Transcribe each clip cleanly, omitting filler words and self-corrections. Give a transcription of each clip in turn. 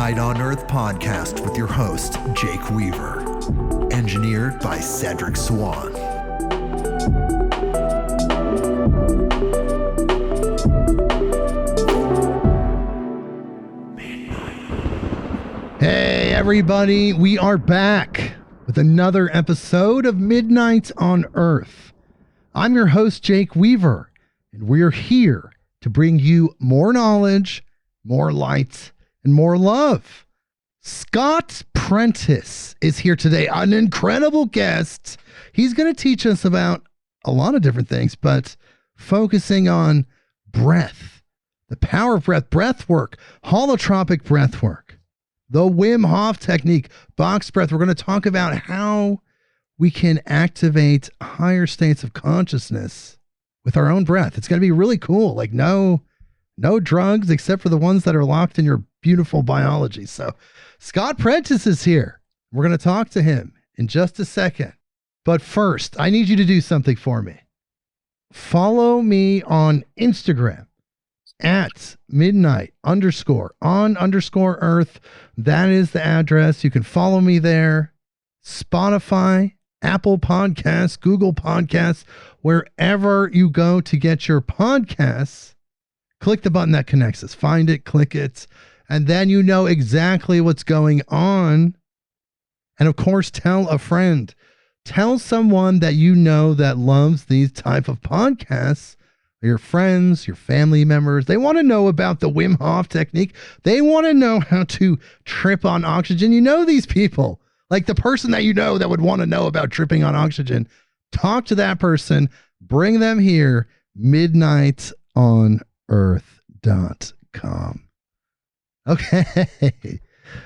Midnight on Earth podcast with your host, Jake Weaver. Engineered by Cedric Swan. Hey everybody, we are back with another episode of Midnight on Earth. I'm your host, Jake Weaver, and we're here to bring you more knowledge, more light, and more love. Scott Prentice is here today, an incredible guest. He's going to teach us about a lot of different things, but focusing on breath, the power of breath, breath work, holotropic breath work, the Wim Hoff technique, box breath. We're going to talk about how we can activate higher states of consciousness with our own breath. It's going to be really cool. Like no drugs except for the ones that are locked in your beautiful biology. So Scott Prentice is here. We're going to talk to him in just a second. But first, I need you to do something for me. Follow me on Instagram at midnight_on_earth. That is the address. You can follow me there. Spotify, Apple Podcasts, Google Podcasts, wherever you go to get your podcasts, click the button that connects us. Find it, click it, and then you know exactly what's going on. And of course, tell a friend. Tell someone that you know that loves these type of podcasts. Your friends, your family members, they want to know about the Wim Hoff technique. They want to know how to trip on oxygen. You know these people, like the person that you know that would want to know about tripping on oxygen. Talk to that person, bring them here, midnightonearth.com. Okay.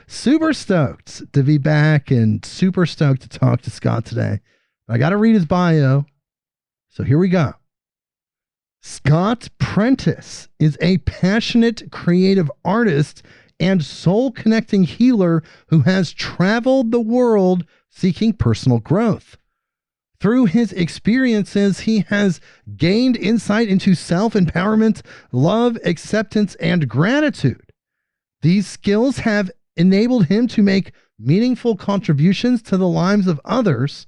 Super stoked to be back and super stoked to talk to Scott today. I got to read his bio. So here we go. Scott Prentice is a passionate creative artist and soul-connecting healer who has traveled the world seeking personal growth. Through his experiences, he has gained insight into self-empowerment, love, acceptance, and gratitude. These skills have enabled him to make meaningful contributions to the lives of others,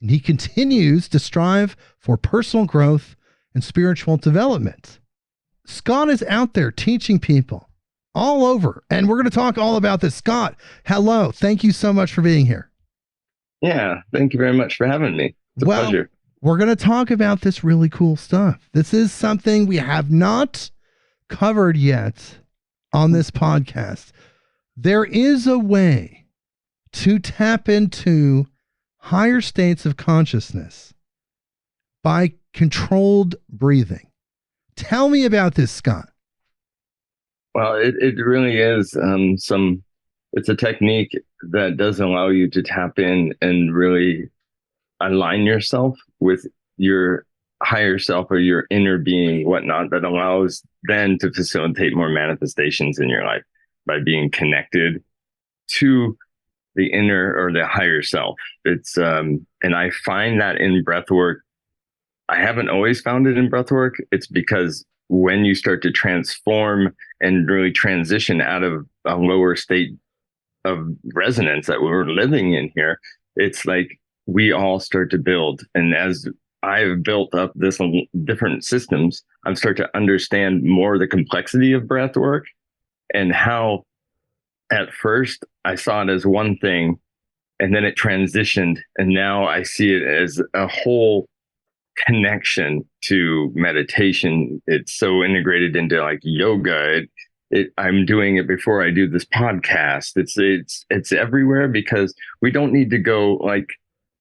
and he continues to strive for personal growth and spiritual development. Scott is out there teaching people all over, and we're going to talk all about this. Scott, hello. Thank you so much for being here. Yeah, thank you very much for having me. It's a pleasure. We're going to talk about this really cool stuff. This is something we have not covered yet on this podcast. There is a way to tap into higher states of consciousness by controlled breathing. Tell me about this, Scott. Well, it really is it's a technique that does allow you to tap in and really align yourself with your higher self or your inner being, whatnot, that allows then to facilitate more manifestations in your life by being connected to the inner or the higher self. It's and I find that in breath work. I haven't always found it in breathwork. It's because when you start to transform and really transition out of a lower state of resonance that we're living in here, it's like we all start to build. And as I've built up this different systems, I've started to understand more the complexity of breathwork and how at first I saw it as one thing and then it transitioned. And now I see it as a whole connection to meditation. It's so integrated into like yoga. I'm doing it before I do this podcast. It's everywhere because we don't need to go like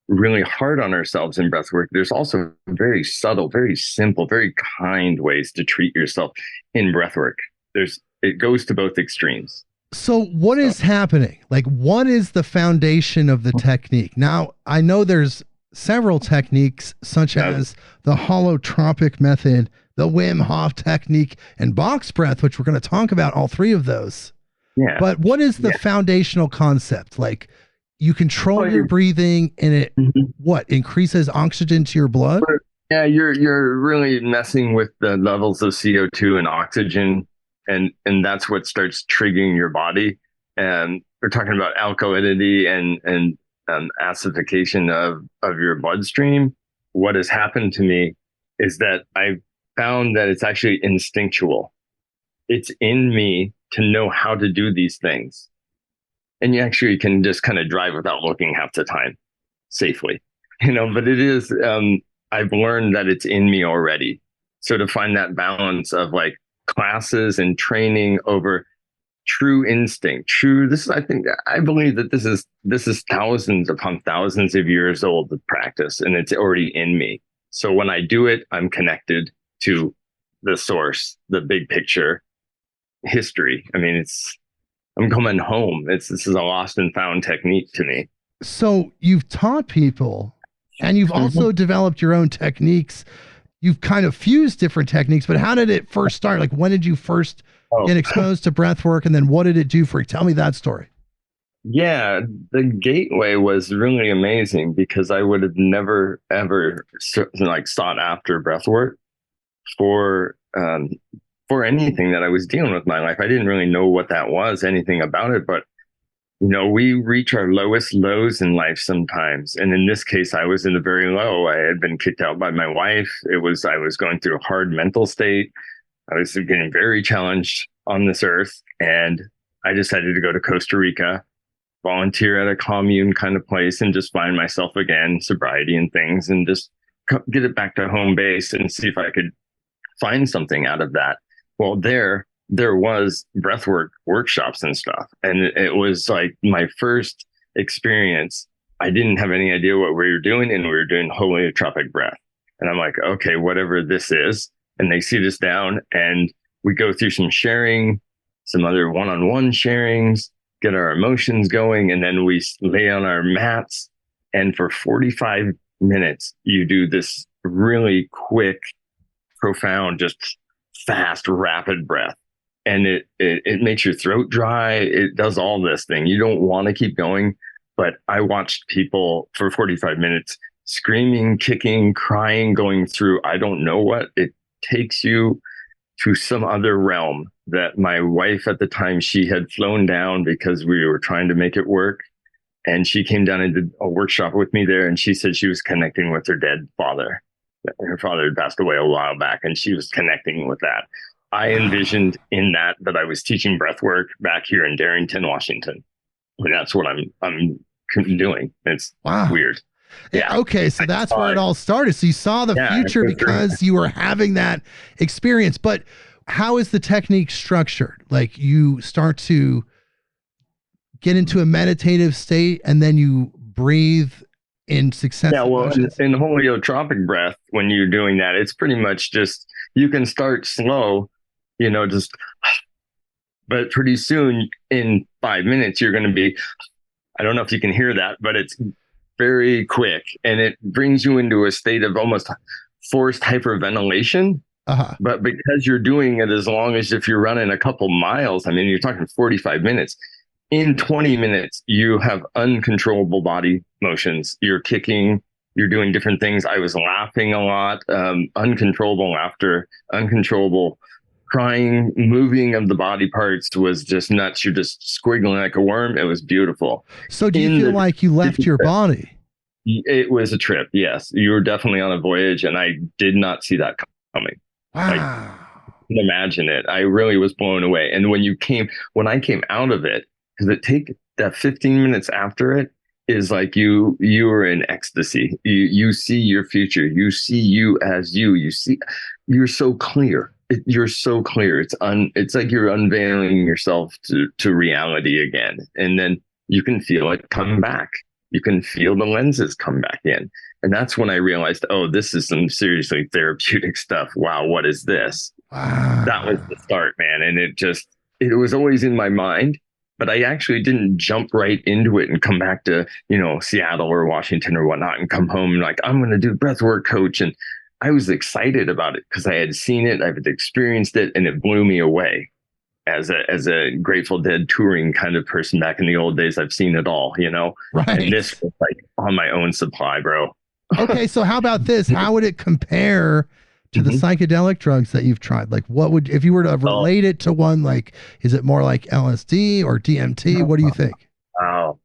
really hard on ourselves in breath work. There's also very subtle, very simple, very kind ways to treat yourself in breath work. It goes to both extremes. So what is happening? Like, what is the foundation of the technique? Now, I know there's several techniques such as the holotropic method, the Wim Hoff technique, and box breath, which we're going to talk about all three of those. Yeah. But what is the foundational concept? Like, you control your breathing and it what increases oxygen to your blood? Yeah, you're really messing with the levels of CO2 and oxygen, and that's what starts triggering your body. we're talking about alkalinity and acidification of your bloodstream. What has happened to me is that I found that it's actually instinctual. It's in me to know how to do these things. And you actually can just kind of drive without looking half the time safely, but it is, I've learned that it's in me already. So to find that balance of like classes and training over true instinct, I believe that this is thousands upon thousands of years old of practice, and it's already in me. So when I do it, I'm connected to the source, the big picture history. I mean, I'm coming home. This is a lost and found technique to me. So you've taught people, and you've also developed your own techniques. You've kind of fused different techniques, but how did it first start? Like, when did you first get exposed to breath work, and then what did it do for you? Tell me that story. Yeah, the gateway was really amazing because I would have never, ever sought after breath work for anything that I was dealing with in my life. I didn't really know what that was, anything about it, but we reach our lowest lows in life sometimes. And in this case, I was in a very low. I had been kicked out by my wife. I was going through a hard mental state. I was getting very challenged on this earth. And I decided to go to Costa Rica, volunteer at a commune kind of place, and just find myself again, sobriety and things, and just get it back to home base and see if I could find something out of that. Well, there was breathwork workshops and stuff. And it was like my first experience. I didn't have any idea what we were doing, and we were doing holotropic breath. And I'm like, okay, whatever this is. And they sit us down and we go through some sharing, some other one-on-one sharings, get our emotions going. And then we lay on our mats. And for 45 minutes, you do this really quick, profound, just fast, rapid breath. And it makes your throat dry. It does all this thing. You don't want to keep going. But I watched people for 45 minutes screaming, kicking, crying, going through, I don't know what. It takes you to some other realm that my wife at the time, she had flown down because we were trying to make it work. And she came down and did a workshop with me there. And she said she was connecting with her dead father. Her father had passed away a while back, and she was connecting with that. I envisioned in that I was teaching breath work back here in Darrington, Washington. And that's what I'm doing. It's weird. Yeah. Okay. So that's where it all started. So you saw the future because you were having that experience. But how is the technique structured? Like, you start to get into a meditative state and then you breathe in successive. Yeah. Well, in holotropic breath, when you're doing that, it's pretty much just, you can start slow, but pretty soon in 5 minutes, you're going to be, I don't know if you can hear that, but it's very quick, and it brings you into a state of almost forced hyperventilation. But because you're doing it as long as if you're running a couple miles, I mean, you're talking 45 minutes. In 20 minutes, you have uncontrollable body motions. You're kicking, you're doing different things. I was laughing a lot, uncontrollable laughter, uncontrollable crying, moving of the body parts was just nuts. You're just squiggling like a worm. It was beautiful. So do you feel like you left your body? It was a trip. Yes. You were definitely on a voyage, and I did not see that coming. Wow. I couldn't imagine it. I really was blown away. And when I came out of it, because it take that 15 minutes after it is like you were in ecstasy. You see your future. You see you as you see, you're so clear. You're so clear. It's like you're unveiling yourself to reality again. And then you can feel it come back. You can feel the lenses come back in. And that's when I realized, oh, this is some seriously therapeutic stuff. Wow, what is this? Wow. That was the start, man. And it was always in my mind, but I actually didn't jump right into it and come back to, Seattle or Washington or whatnot and come home and like, I'm going to do breathwork coach. And I was excited about it because I had seen it, I've experienced it, and it blew me away. As a Grateful Dead touring kind of person back in the old days, I've seen it all, Right. And this was like on my own supply, bro. Okay, so how about this? How would it compare to the psychedelic drugs that you've tried? Like, what would, if you were to relate it to one, like, is it more like LSD or DMT? What do you think? Wow.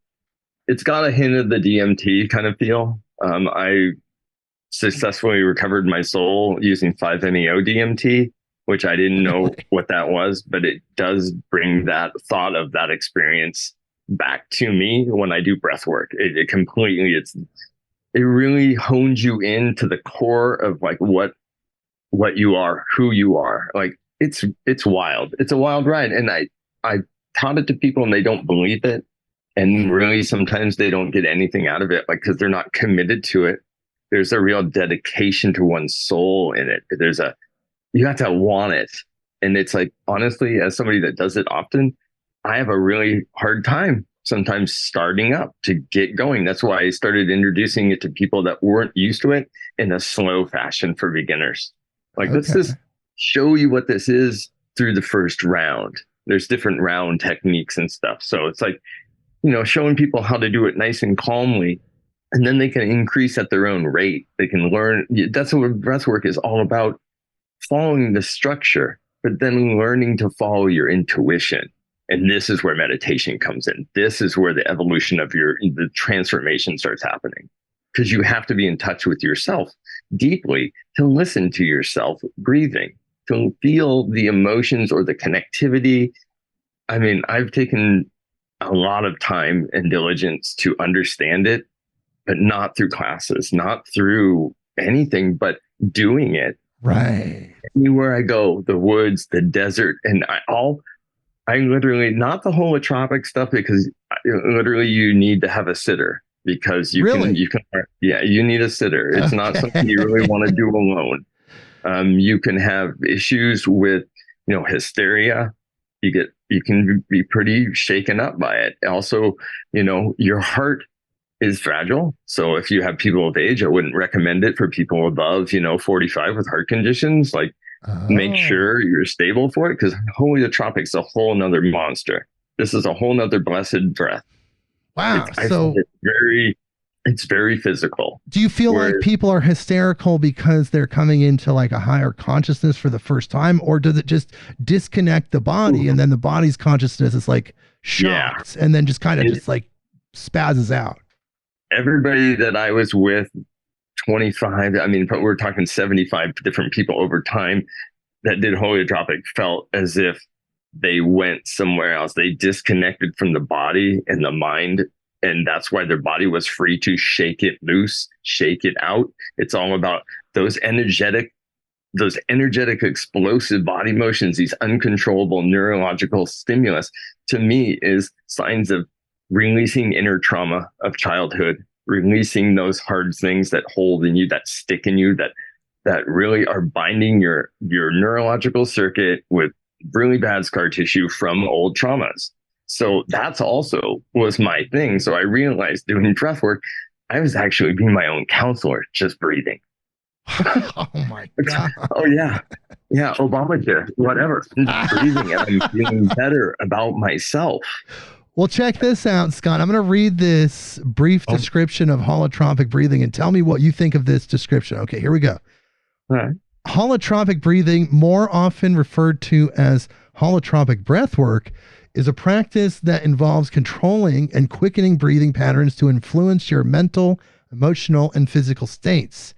It's got a hint of the DMT kind of feel. I successfully recovered my soul using 5-MeO DMT, which I didn't know what that was, but it does bring that thought of that experience back to me when I do breath work. It completely, it really hones you into the core of like what you are, who you are. Like it's wild. It's a wild ride. And I taught it to people and they don't believe it. And really, sometimes they don't get anything out of it, like, because they're not committed to it. There's a real dedication to one's soul in it. You have to want it. And it's like, honestly, as somebody that does it often, I have a really hard time sometimes starting up to get going. That's why I started introducing it to people that weren't used to it in a slow fashion for beginners. Like, let's just show you what this is through the first round. There's different round techniques and stuff. So it's like, showing people how to do it nice and calmly, and then they can increase at their own rate. They can learn. That's what breathwork is all about, following the structure, but then learning to follow your intuition. And this is where meditation comes in. This is where the evolution of the transformation starts happening, because you have to be in touch with yourself deeply to listen to yourself breathing, to feel the emotions or the connectivity. I mean, I've taken a lot of time and diligence to understand it, but not through classes, not through anything, but doing it. Right. Anywhere I go, the woods, the desert, and I literally, not the holotropic stuff, because literally you need to have a sitter, because you need a sitter. It's not something you really want to do alone. You can have issues with, hysteria. You can be pretty shaken up by it. Also, your heart is fragile. So if you have people of age, I wouldn't recommend it for people above, 45 with heart conditions. Like, make sure you're stable for it, because holotropic is a whole nother monster. This is a whole nother blessed breath. Wow. It's very physical. Do you feel like people are hysterical because they're coming into like a higher consciousness for the first time, or does it just disconnect the body and then the body's consciousness is like shocked and then just kind of just like spazzes out? Everybody that I was with, 25, I mean, we're talking 75 different people over time that did holotropic, felt as if they went somewhere else. They disconnected from the body and the mind. And that's why their body was free to shake it loose, shake it out. It's all about those energetic, explosive body motions, these uncontrollable neurological stimulus, to me, is signs of releasing inner trauma of childhood, releasing those hard things that hold in you, that stick in you, that really are binding your neurological circuit with really bad scar tissue from old traumas. So that's also was my thing. So I realized doing breath work, I was actually being my own counselor, just breathing. Oh my God. Oh yeah. Yeah. Obamacare, whatever. Just breathing, and I'm feeling better about myself. Well, check this out, Scott. I'm going to read this brief description of holotropic breathing and tell me what you think of this description. Okay, here we go. All right. Holotropic breathing, more often referred to as holotropic breath work, is a practice that involves controlling and quickening breathing patterns to influence your mental, emotional, and physical states.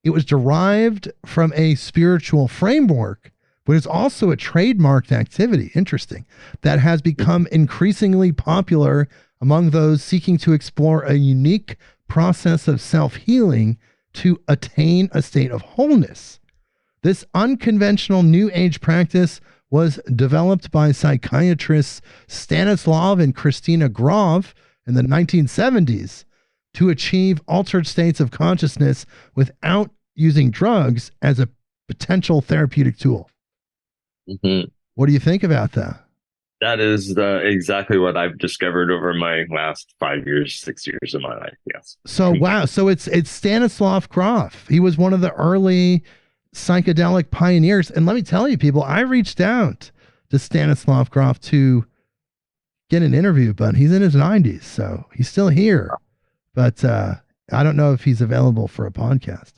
It was derived from a spiritual framework, but it's also a trademarked activity, interesting, that has become increasingly popular among those seeking to explore a unique process of self-healing to attain a state of wholeness. This unconventional New Age practice was developed by psychiatrists Stanislav and Christina Grof in the 1970s to achieve altered states of consciousness without using drugs as a potential therapeutic tool. Mm-hmm. What do you think about that? That is exactly what I've discovered over my last 5 years, 6 years of my life. Yes. So, wow. So it's Stanislav Grof. He was one of the early psychedelic pioneers. And let me tell you, people, I reached out to Stanislav Grof to get an interview, but he's in his 90s, so he's still here. But I don't know if he's available for a podcast.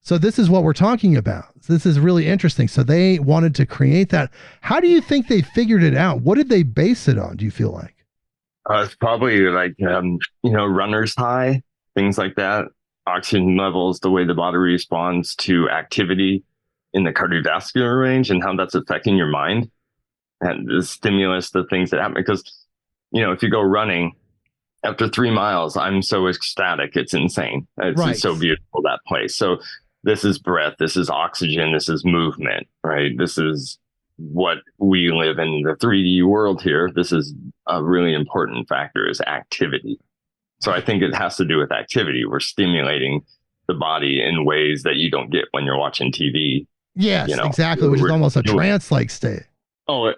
So this is what we're talking about. This is really interesting. So they wanted to create that. How do you think they figured it out? What did they base it on, do you feel like? It's probably like, runner's high, things like that. Oxygen levels, the way the body responds to activity in the cardiovascular range and how that's affecting your mind and the stimulus, the things that happen. Because, if you go running after 3 miles, I'm so ecstatic. It's insane. It's so beautiful, that place. So this is breath. This is oxygen. This is movement, right? This is what we live in the 3D world here. This is a really important factor, is activity. So I think it has to do with activity. We're stimulating the body in ways that you don't get when you're watching TV. Yes, exactly, which is almost a trance-like state. Oh,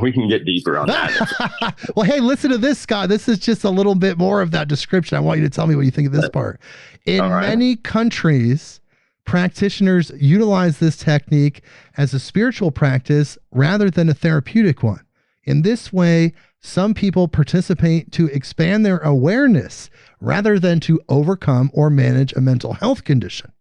we can get deeper on that. Well, hey, listen to this, Scott. This is just a little bit more of that description. I want you to tell me what you think of this part. In many countries, practitioners utilize this technique as a spiritual practice rather than a therapeutic one. In this way, some people participate to expand their awareness rather than to overcome or manage a mental health condition.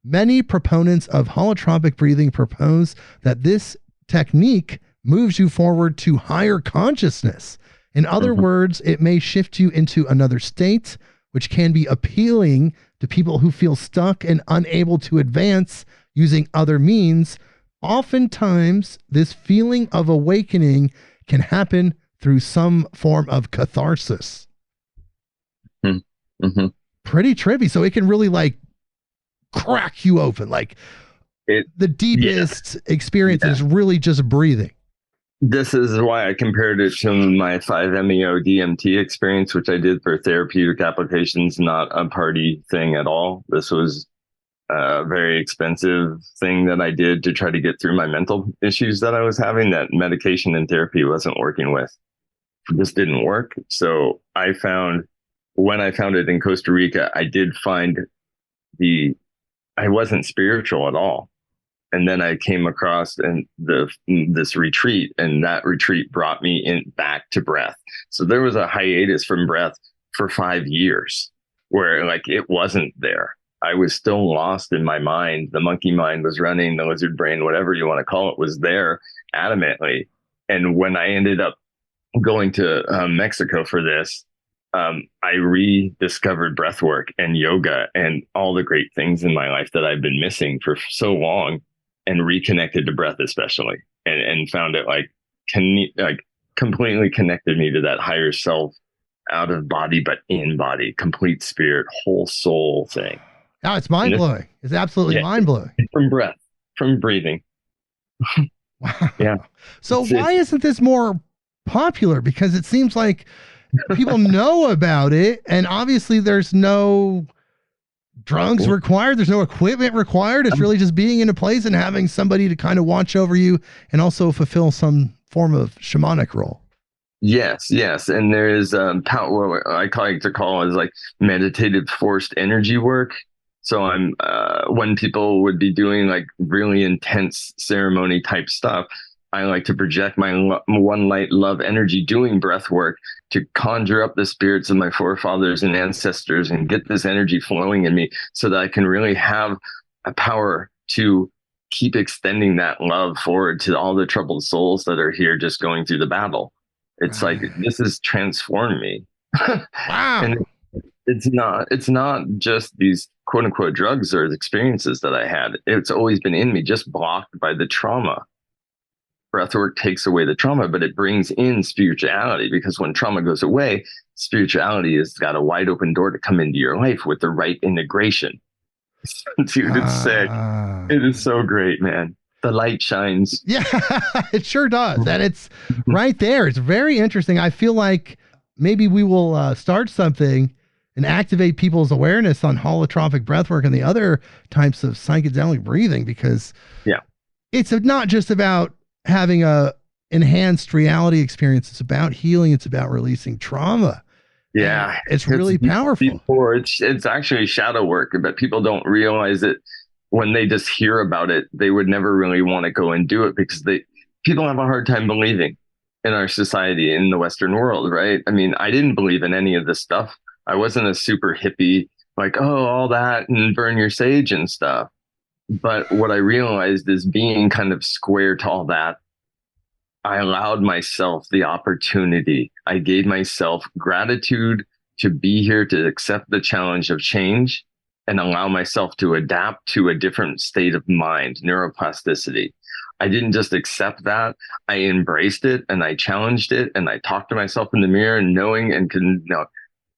Many proponents of holotropic breathing propose that this technique moves you forward to higher consciousness. In other words, it may shift you into another state, which can be appealing to people who feel stuck and unable to advance using other means. Oftentimes, this feeling of awakening can happen through some form of catharsis. Pretty trippy. So it can really like crack you open. Like the deepest experience is really just breathing. This is why I compared it to my 5-MeO DMT experience, which I did for therapeutic applications, not a party thing at all. This was a very expensive thing that I did to try to get through my mental issues that I was having, that medication and therapy wasn't working with. This didn't work. So when I found it in Costa Rica, I did find I wasn't spiritual at all. And then I came across this retreat, and that retreat brought me back to breath. So there was a hiatus from breath for 5 years where like it wasn't there. I was still lost in my mind. The monkey mind was running, the lizard brain, whatever you want to call it, was there adamantly. And when I ended up going to Mexico for this, I rediscovered breathwork and yoga and all the great things in my life that I've been missing for so long, and reconnected to breath especially, and found it like completely connected me to that higher self, out of body but in body, complete spirit, whole soul thing. Oh, it's mind-blowing. It's absolutely mind-blowing. From breath, from breathing. Wow. Yeah. So why isn't this more popular? Because it seems like people know about it, and obviously there's no drugs required. There's no equipment required. It's really just being in a place and having somebody to kind of watch over you and also fulfill some form of shamanic role. Yes. And there is power, what I like to call is like meditative forced energy work. So when people would be doing like really intense ceremony type stuff, I like to project my one light love energy doing breath work to conjure up the spirits of my forefathers and ancestors and get this energy flowing in me so that I can really have a power to keep extending that love forward to all the troubled souls that are here just going through the battle. It's like, this has transformed me. Wow. And it's not just these quote unquote drugs or experiences that I had. It's always been in me, just blocked by the trauma. Breathwork takes away the trauma, but it brings in spirituality, because when trauma goes away, spirituality has got a wide open door to come into your life with the right integration. Dude, it's sick. It is so great, man. The light shines. Yeah, it sure does. And it's right there. It's very interesting. I feel like maybe we will start something and activate people's awareness on holotropic breathwork and the other types of psychedelic breathing, because it's not just about having a enhanced reality experience. It's about healing. It's about releasing trauma. Yeah. It's really powerful. It's actually shadow work, but people don't realize it. When they just hear about it, they would never really want to go and do it, because people have a hard time believing in our society, in the Western world, right? I mean, I didn't believe in any of this stuff. I wasn't a super hippie, like, oh, all that and burn your sage and stuff. But what I realized is being kind of square to all that, I allowed myself the opportunity. I gave myself gratitude to be here, to accept the challenge of change and allow myself to adapt to a different state of mind, neuroplasticity. I didn't just accept that. I embraced it and I challenged it and I talked to myself in the mirror, knowing and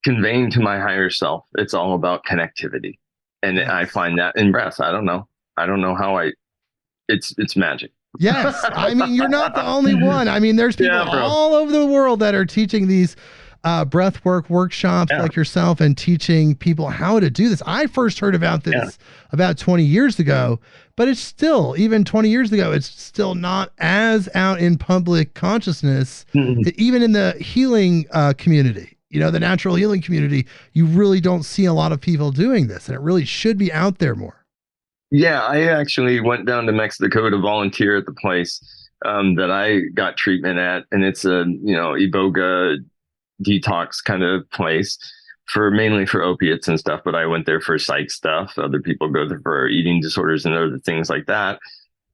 conveying to my higher self, it's all about connectivity. And Yes. I find that in breath. I don't know how it's magic. Yes. I mean, you're not the only one. I mean, there's people all over the world that are teaching these breathwork workshops like yourself and teaching people how to do this. I first heard about this about 20 years ago, but it's still, even 20 years ago, it's still not as out in public consciousness, even in the healing community. You know, the natural healing community, you really don't see a lot of people doing this, and it really should be out there more. Yeah, I actually went down to Mexico to volunteer at the place that I got treatment at, and it's a iboga detox kind of place mainly for opiates and stuff. But I went there for psych stuff. Other people go there for eating disorders and other things like that.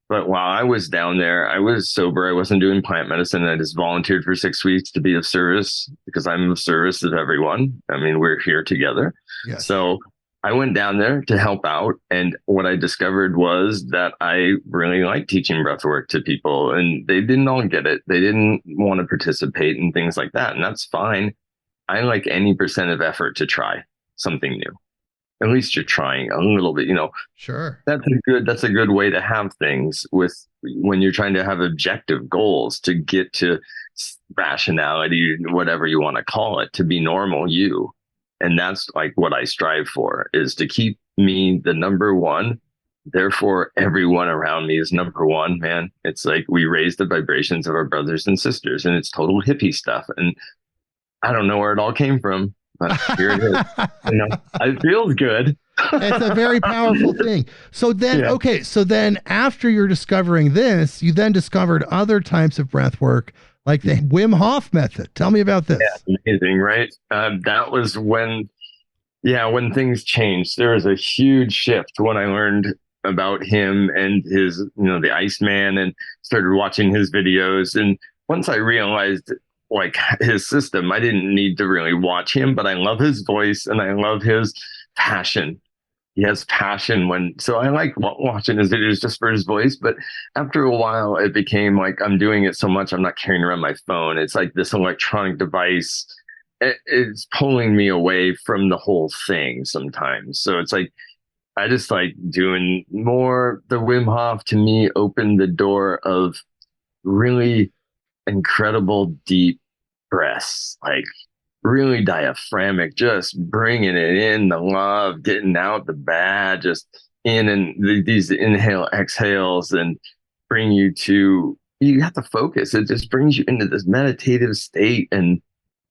But while I was down there, I was sober. I wasn't doing plant medicine. I just volunteered for 6 weeks to be of service because I'm of service to everyone. I mean, we're here together. Yes. So I went down there to help out. And what I discovered was that I really like teaching breathwork to people, and they didn't all get it. They didn't want to participate and things like that. And that's fine. I like any percent of effort to try something new. At least you're trying a little bit, Sure. That's a good way to have things when you're trying to have objective goals to get to rationality, whatever you want to call it, to be normal you. And that's like what I strive for, is to keep me the number one. Therefore, everyone around me is number one, man. It's like we raise the vibrations of our brothers and sisters, and it's total hippie stuff. And I don't know where it all came from, but here it is. It feels good. It's a very powerful thing. So then, so then after you're discovering this, you then discovered other types of breath work, like the Wim Hoff method. Tell me about this. Yeah, amazing, right? That was when things changed. There was a huge shift when I learned about him and his, the Iceman, and started watching his videos. And once I realized like his system, I didn't need to really watch him, but I love his voice and I love his passion. He has passion so I like watching his videos just for his voice. But after a while, it became like I'm doing it so much, I'm not carrying around my phone. It's like this electronic device. It's pulling me away from the whole thing sometimes. So it's like, I just like doing more. The Wim Hof to me opened the door of really incredible deep breaths, like really diaphragmic, just bringing it in, the love, getting out the bad, just in, and these inhale exhales, and bring you have to focus. It just brings you into this meditative state. And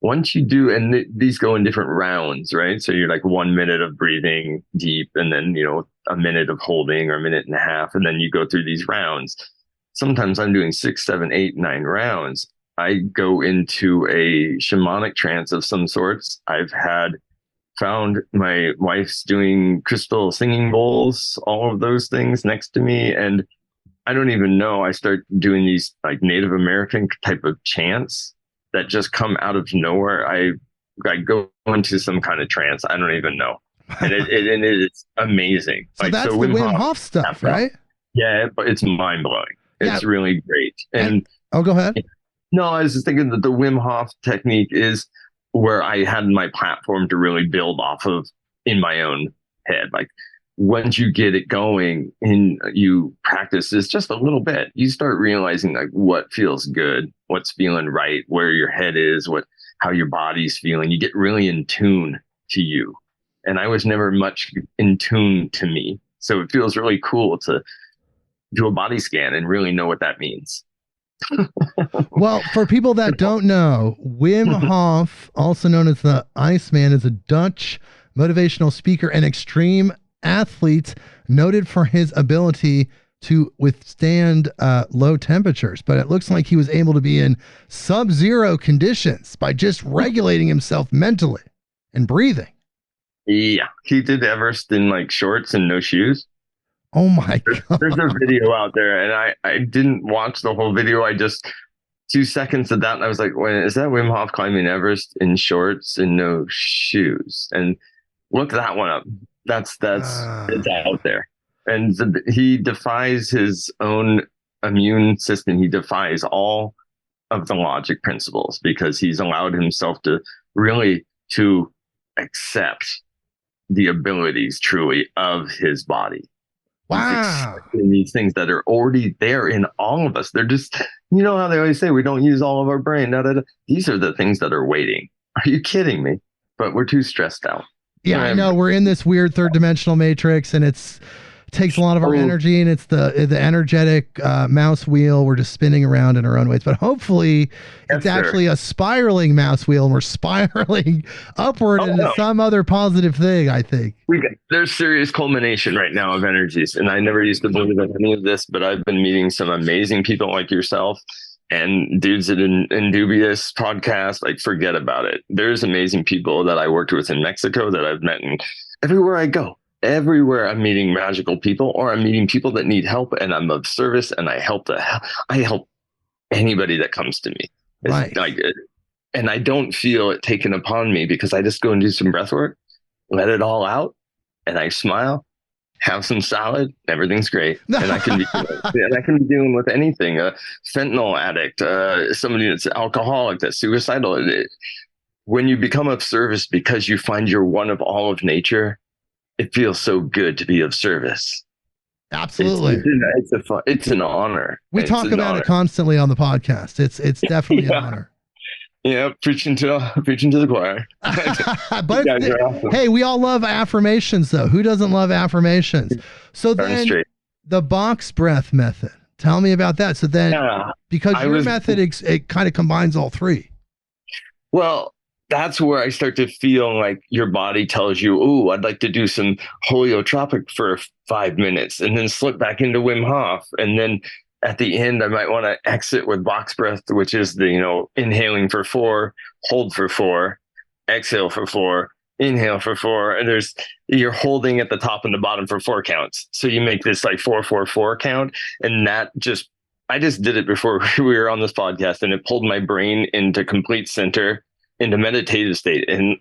once you do, and these go in different rounds, right? So you're like 1 minute of breathing deep, and then, a minute of holding, or a minute and a half. And then you go through these rounds. Sometimes I'm doing 6, 7, 8, 9 rounds. I go into a shamanic trance of some sorts. I've found my wife's doing crystal singing bowls, all of those things next to me. And I don't even know. I start doing these like Native American type of chants that just come out of nowhere. I go into some kind of trance. I don't even know. And it's amazing. So that's the Wim Hof stuff, right? Yeah, but it's mind blowing. It's really great. And go ahead. No, I was just thinking that the Wim Hof technique is where I had my platform to really build off of in my own head. Like once you get it going and you practice this just a little bit, you start realizing like what feels good, what's feeling right, where your head is, how your body's feeling. You get really in tune to you. And I was never much in tune to me. So it feels really cool to do a body scan and really know what that means. Well, for people that don't know, Wim Hof, also known as the Iceman, is a Dutch motivational speaker and extreme athlete noted for his ability to withstand low temperatures. But it looks like he was able to be in sub-zero conditions by just regulating himself mentally and breathing. Yeah, he did Everest in like shorts and no shoes. Oh my God. There's a video out there, and I didn't watch the whole video. I just 2 seconds of that, and I was like, "Wait, is that Wim Hof climbing Everest in shorts and no shoes?" And look that one up. That's it's out there, and he defies his own immune system. He defies all of the logic principles because he's allowed himself to really to accept the abilities truly of his body. Wow. In these things that are already there in all of us. They're just, you know how they always say we don't use all of our brain. These are the things that are waiting. Are you kidding me? But we're too stressed out. Yeah, I know. We're in this weird third dimensional matrix, and takes a lot of our energy, and it's the energetic mouse wheel. We're just spinning around in our own ways, but hopefully it's actually a spiraling mouse wheel, and we're spiraling upward into some other positive thing. I think there's serious culmination right now of energies, and I never used to believe in any of this, but I've been meeting some amazing people like yourself and dudes at Indubious podcast. Like, forget about it. There's amazing people that I worked with in Mexico that I've met in everywhere I go. Everywhere I'm meeting magical people, or I'm meeting people that need help, and I'm of service, and I help anybody that comes to me. Right. And I don't feel it taken upon me because I just go and do some breath work, let it all out, and I smile, have some salad, everything's great. And I can be dealing with anything. A fentanyl addict, somebody that's alcoholic, that's suicidal. When you become of service because you find you're one of all of nature, it feels so good to be of service. Absolutely. It's an honor. We talk about it constantly on the podcast. It's definitely an honor. Yeah, preaching to the choir. But awesome. Hey, we all love affirmations, though. Who doesn't love affirmations? So then the box breath method. Tell me about that. So then, because your method, it kind of combines all three. Well, that's where I start to feel like your body tells you, "Ooh, I'd like to do some holotropic for 5 minutes," and then slip back into Wim Hof. And then at the end, I might want to exit with box breath, which is the, inhaling for 4, hold for 4, exhale for 4, inhale for 4. And you're holding at the top and the bottom for 4 counts. So you make this like 4-4-4 count. And I just did it before we were on this podcast, and it pulled my brain into complete center, into meditative state, and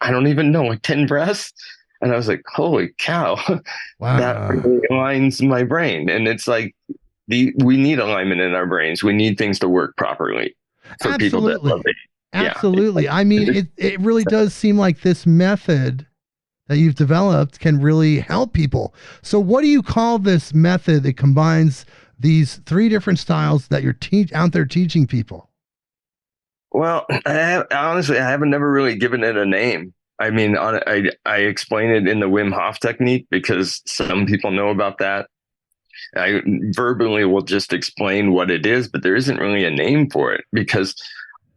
I don't even know, like 10 breaths. And I was like, holy cow. Wow. That really aligns my brain. And it's like, we need alignment in our brains. We need things to work properly for people that love it. Absolutely. Yeah. I mean, it really does seem like this method that you've developed can really help people. So what do you call this method that combines these 3 different styles that you're out there teaching people? Well, honestly, I haven't never really given it a name. I mean, I explain it in the Wim Hof technique because some people know about that. I verbally will just explain what it is, but there isn't really a name for it because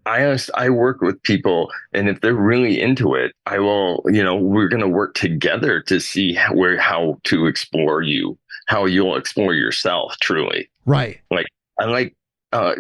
I work with people, and if they're really into it, I will, we're going to work together to see how to explore you, how you'll explore yourself truly. Right. Like, I like,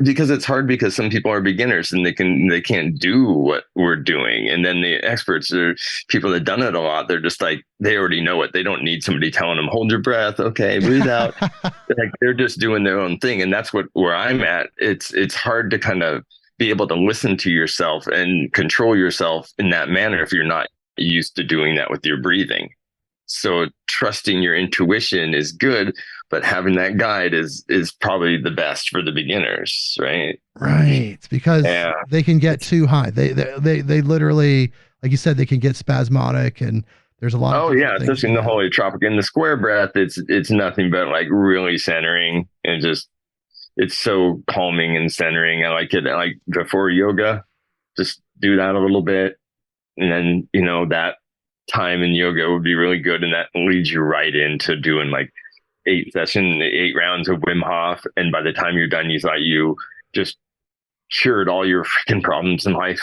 because it's hard because some people are beginners and they can't do what we're doing. And then the experts are people that done it a lot. They're just like, they already know it. They don't need somebody telling them, hold your breath. Okay, breathe out. Like, they're just doing their own thing. And that's where I'm at. It's hard to kind of be able to listen to yourself and control yourself in that manner if you're not used to doing that with your breathing. So trusting your intuition is good, but having that guide is probably the best for the beginners, right? Right, because they can get too high. They literally, like you said, they can get spasmodic, and there's a lot. Especially in the holotropic. In the square breath, it's nothing but like really centering, and just it's so calming and centering. I like it. Like before yoga, just do that a little bit, and then that time in yoga would be really good, and that leads you right into doing like 8 rounds of Wim Hof, and by the time you're done, you thought you just cured all your freaking problems in life.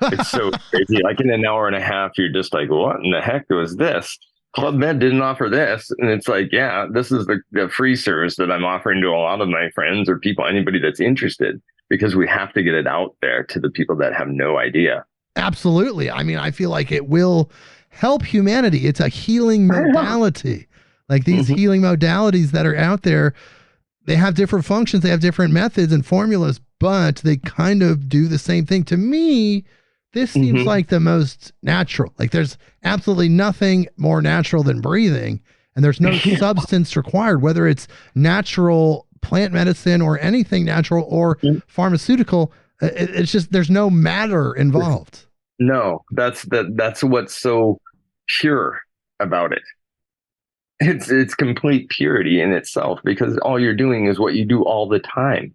It's so crazy. Like in an hour and a half, you're just like, what in the heck was this? Club Med didn't offer this. And it's like, yeah, this is the free service that I'm offering to a lot of my friends or people, anybody that's interested, because we have to get it out there to the people that have no idea. Absolutely. I mean, I feel like it will help humanity. It's a healing modality. Like these healing modalities that are out there, they have different functions, they have different methods and formulas, but they kind of do the same thing. To me, this seems like the most natural. Like there's absolutely nothing more natural than breathing, and there's no substance required, whether it's natural plant medicine or anything natural or pharmaceutical. It's just, there's no matter involved. No, that's what's so pure about it. It's complete purity in itself, because all you're doing is what you do all the time.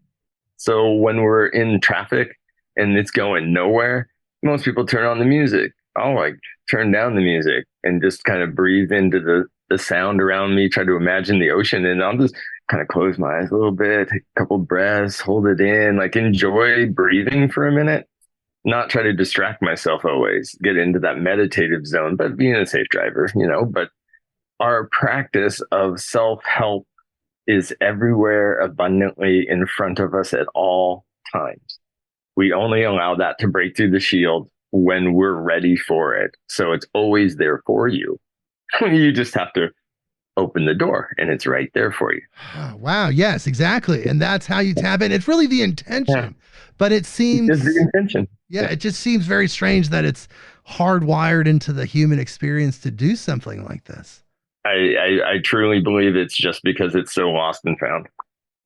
So when we're in traffic and it's going nowhere, most people turn on the music. I'll like turn down the music and just kind of breathe into the sound around me, try to imagine the ocean, and I'll just kind of close my eyes a little bit, take a couple breaths, hold it in, like enjoy breathing for a minute, not try to distract myself always, get into that meditative zone, but being a safe driver, but our practice of self-help is everywhere abundantly in front of us at all times. We only allow that to break through the shield when we're ready for it. So it's always there for you. You just have to open the door and it's right there for you. Oh, wow. Yes, exactly. And that's how you tap in. It's really the intention, but it seems it's the intention. Yeah, it just seems very strange that it's hardwired into the human experience to do something like this. I truly believe it's just because it's so lost and found.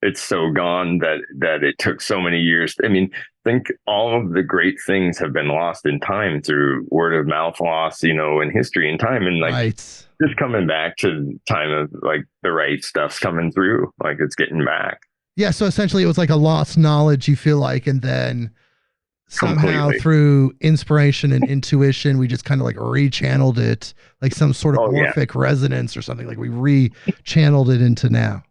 It's so gone that it took so many years. I mean, think all of the great things have been lost in time through word of mouth loss, in history and time. And like just coming back to time of like the right stuff's coming through, like it's getting back. Yeah. So essentially it was like a lost knowledge, you feel like, and then somehow through inspiration and intuition, we just kind of like rechanneled it, like some sort of morphic resonance or something. Like we re-channeled it into now.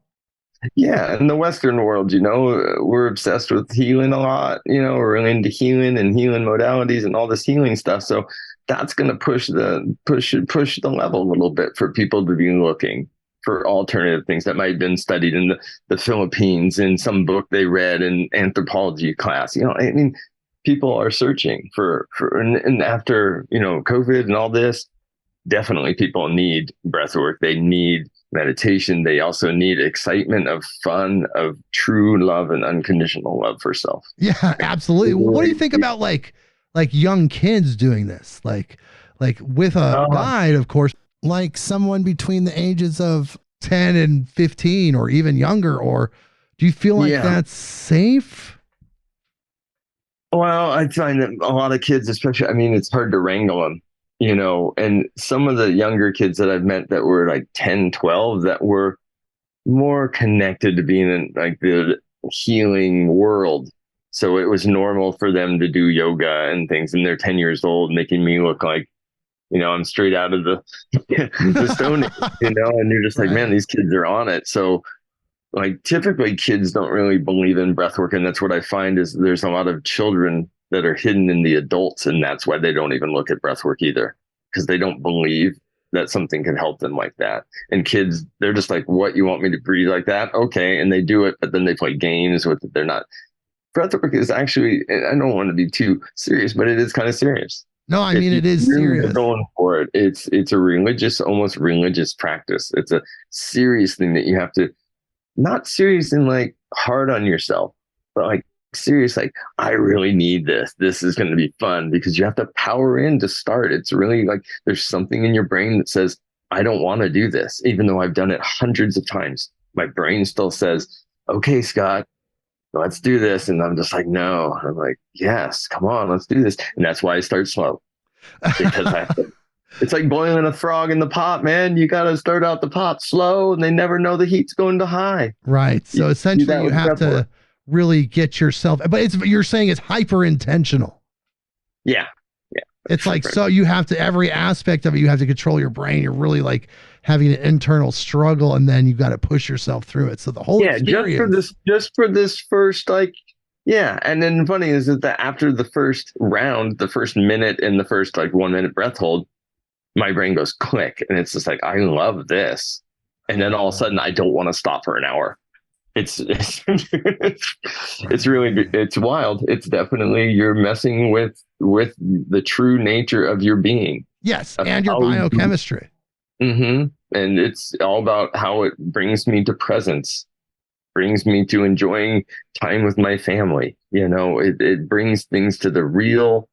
Yeah, in the Western world, we're obsessed with healing a lot. We're really into healing and healing modalities and all this healing stuff. So that's going to push the level a little bit for people to be looking for alternative things that might have been studied in the Philippines in some book they read in anthropology class. I mean, people are searching and after COVID and all this, definitely people need breath work. They need meditation. They also need excitement of fun, of true love and unconditional love for self. Yeah, absolutely. What do you think about like young kids doing this? Like with a guide, of course, like someone between the ages of 10 and 15 or even younger, or do you feel like that's safe? Well, I find that a lot of kids, especially, I mean, it's hard to wrangle them. And some of the younger kids that I've met that were like 10, 12, that were more connected to being in like the healing world. So it was normal for them to do yoga and things, and they're 10 years old, making me look like, I'm straight out of the stone, and you're just like, man, these kids are on it. So like typically kids don't really believe in breath work. And that's what I find is there's a lot of children that are hidden in the adults. And that's why they don't even look at breath work either, because they don't believe that something can help them like that. And kids, they're just like, what, you want me to breathe like that? Okay. And they do it, but then they play games with it. They're not. Breath work is actually, I don't want to be too serious, but it is kind of serious. No, I mean, it is serious. Going for it. It's a religious, almost religious practice. It's a serious thing that you have to, not serious in like hard on yourself, but like serious, like I really need this. This is going to be fun, because you have to power in to start. It's really like there's something in your brain that says, I don't want to do this. Even though I've done it hundreds of times, my brain still says, okay, Scott, let's do this. And I'm just like, no. I'm like, yes, come on, let's do this. And that's why I start slow, because it's like boiling a frog in the pot, man. You got to start out the pot slow, and they never know the heat's going to high. Right. So essentially you have to really get yourself, but you're saying it's hyper intentional. Yeah. It's like, so you have to, every aspect of it, you have to control your brain. You're really like having an internal struggle, and then you got to push yourself through it. So the whole experience. just for this first, like, yeah. And then funny is that after the first round, the first minute and the first like 1 minute breath hold, my brain goes click, and it's just like, I love this. And then all of a sudden I don't want to stop for an hour. It's really, it's wild. It's definitely, you're messing with the true nature of your being. Yes. And your biochemistry. Mm-hmm. And it's all about how it brings me to presence, brings me to enjoying time with my family. It brings things to the real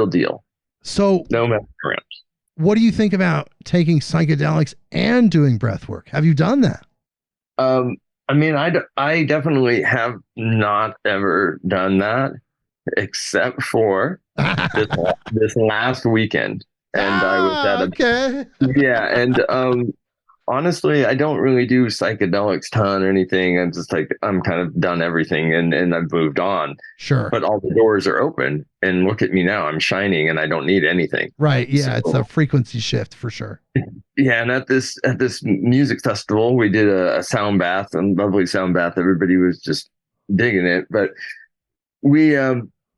deal. So No matter around. what do you think about taking psychedelics and doing breath work? Have you done that? I mean, I definitely have not ever done that except for this last weekend. And I was at okay. yeah. And honestly, I don't really do psychedelics ton or anything. I'm just like, I'm kind of done everything and I've moved on. Sure. But all the doors are open and look at me now. I'm shining and I don't need anything. Right. Yeah. So, it's a frequency shift for sure. Yeah. And at this music festival, we did a sound bath, a lovely sound bath. Everybody was just digging it. But we,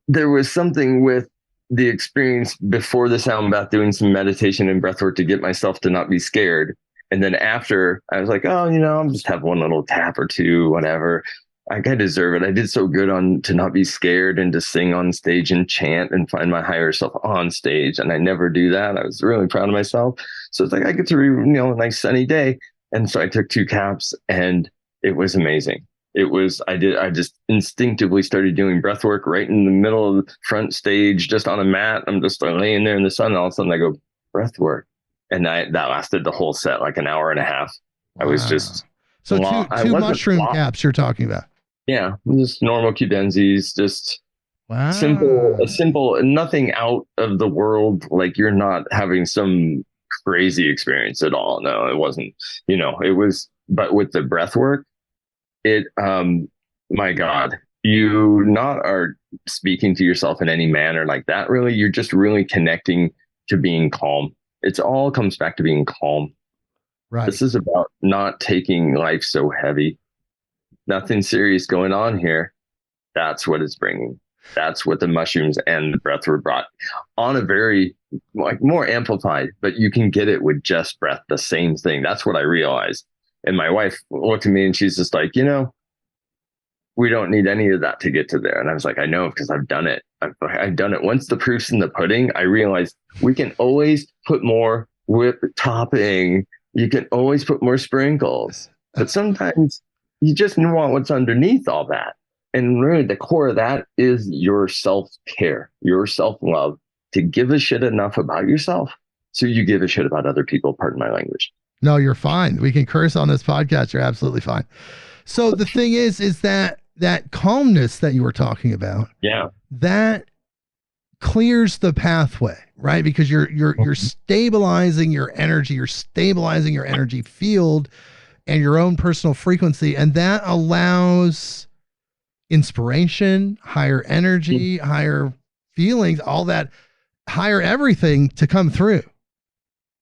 there was something with the experience before the sound bath, doing some meditation and breath work to get myself to not be scared. And then after, I was like, oh, I'll just have one little tap or two, whatever. I deserve it. I did so good to not be scared and to sing on stage and chant and find my higher self on stage. And I never do that. I was really proud of myself. So it's like, I get to, a nice sunny day. And so I took 2 caps and it was amazing. I just instinctively started doing breath work right in the middle of the front stage, just on a mat. I'm just laying there in the sun. And all of a sudden I go, breath work. And that lasted the whole set, like an hour and a half. Wow. I was just so two mushroom caps you're talking about. Yeah, just normal Cubenzis, just wow. simple, nothing out of the world. Like you're not having some crazy experience at all. No, it wasn't. It was. But with the breath work, my God, you not are speaking to yourself in any manner like that. Really, you're just really connecting to being calm. It all comes back to being calm. Right. This is about not taking life so heavy. Nothing serious going on here. That's what it's bringing. That's what the mushrooms and the breath were brought on a very more amplified, but you can get it with just breath, the same thing. That's what I realized. And my wife looked at me and she's just like, we don't need any of that to get to there. And I was like, I know, because I've done it. I've done it. Once the proof's in the pudding, I realized we can always put more whip topping. You can always put more sprinkles. But sometimes you just want what's underneath all that. And really the core of that is your self-care, your self-love, to give a shit enough about yourself so you give a shit about other people. Pardon my language. No, you're fine. We can curse on this podcast. You're absolutely fine. So the thing is that calmness that you were talking about. Yeah. That clears the pathway, right? Because you're stabilizing your energy, you're stabilizing your energy field and your own personal frequency. And that allows inspiration, higher energy, higher feelings, all that higher everything to come through.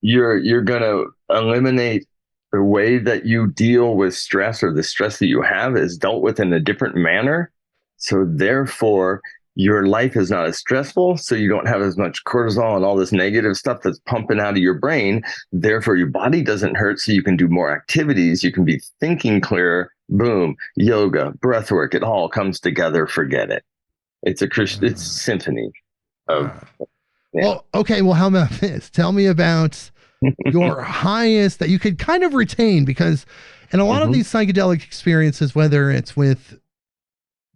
You're going to eliminate the way that you deal with stress, or the stress that you have is dealt with in a different manner. So therefore, your life is not as stressful. So you don't have as much cortisol and all this negative stuff that's pumping out of your brain. Therefore, your body doesn't hurt. So you can do more activities. You can be thinking clearer. Boom, yoga, breath work. It all comes together. Forget it. It's it's a symphony of. Yeah. Well, okay. Well, how about this? Tell me about your highest that you could kind of retain, because in a lot of these psychedelic experiences, whether it's with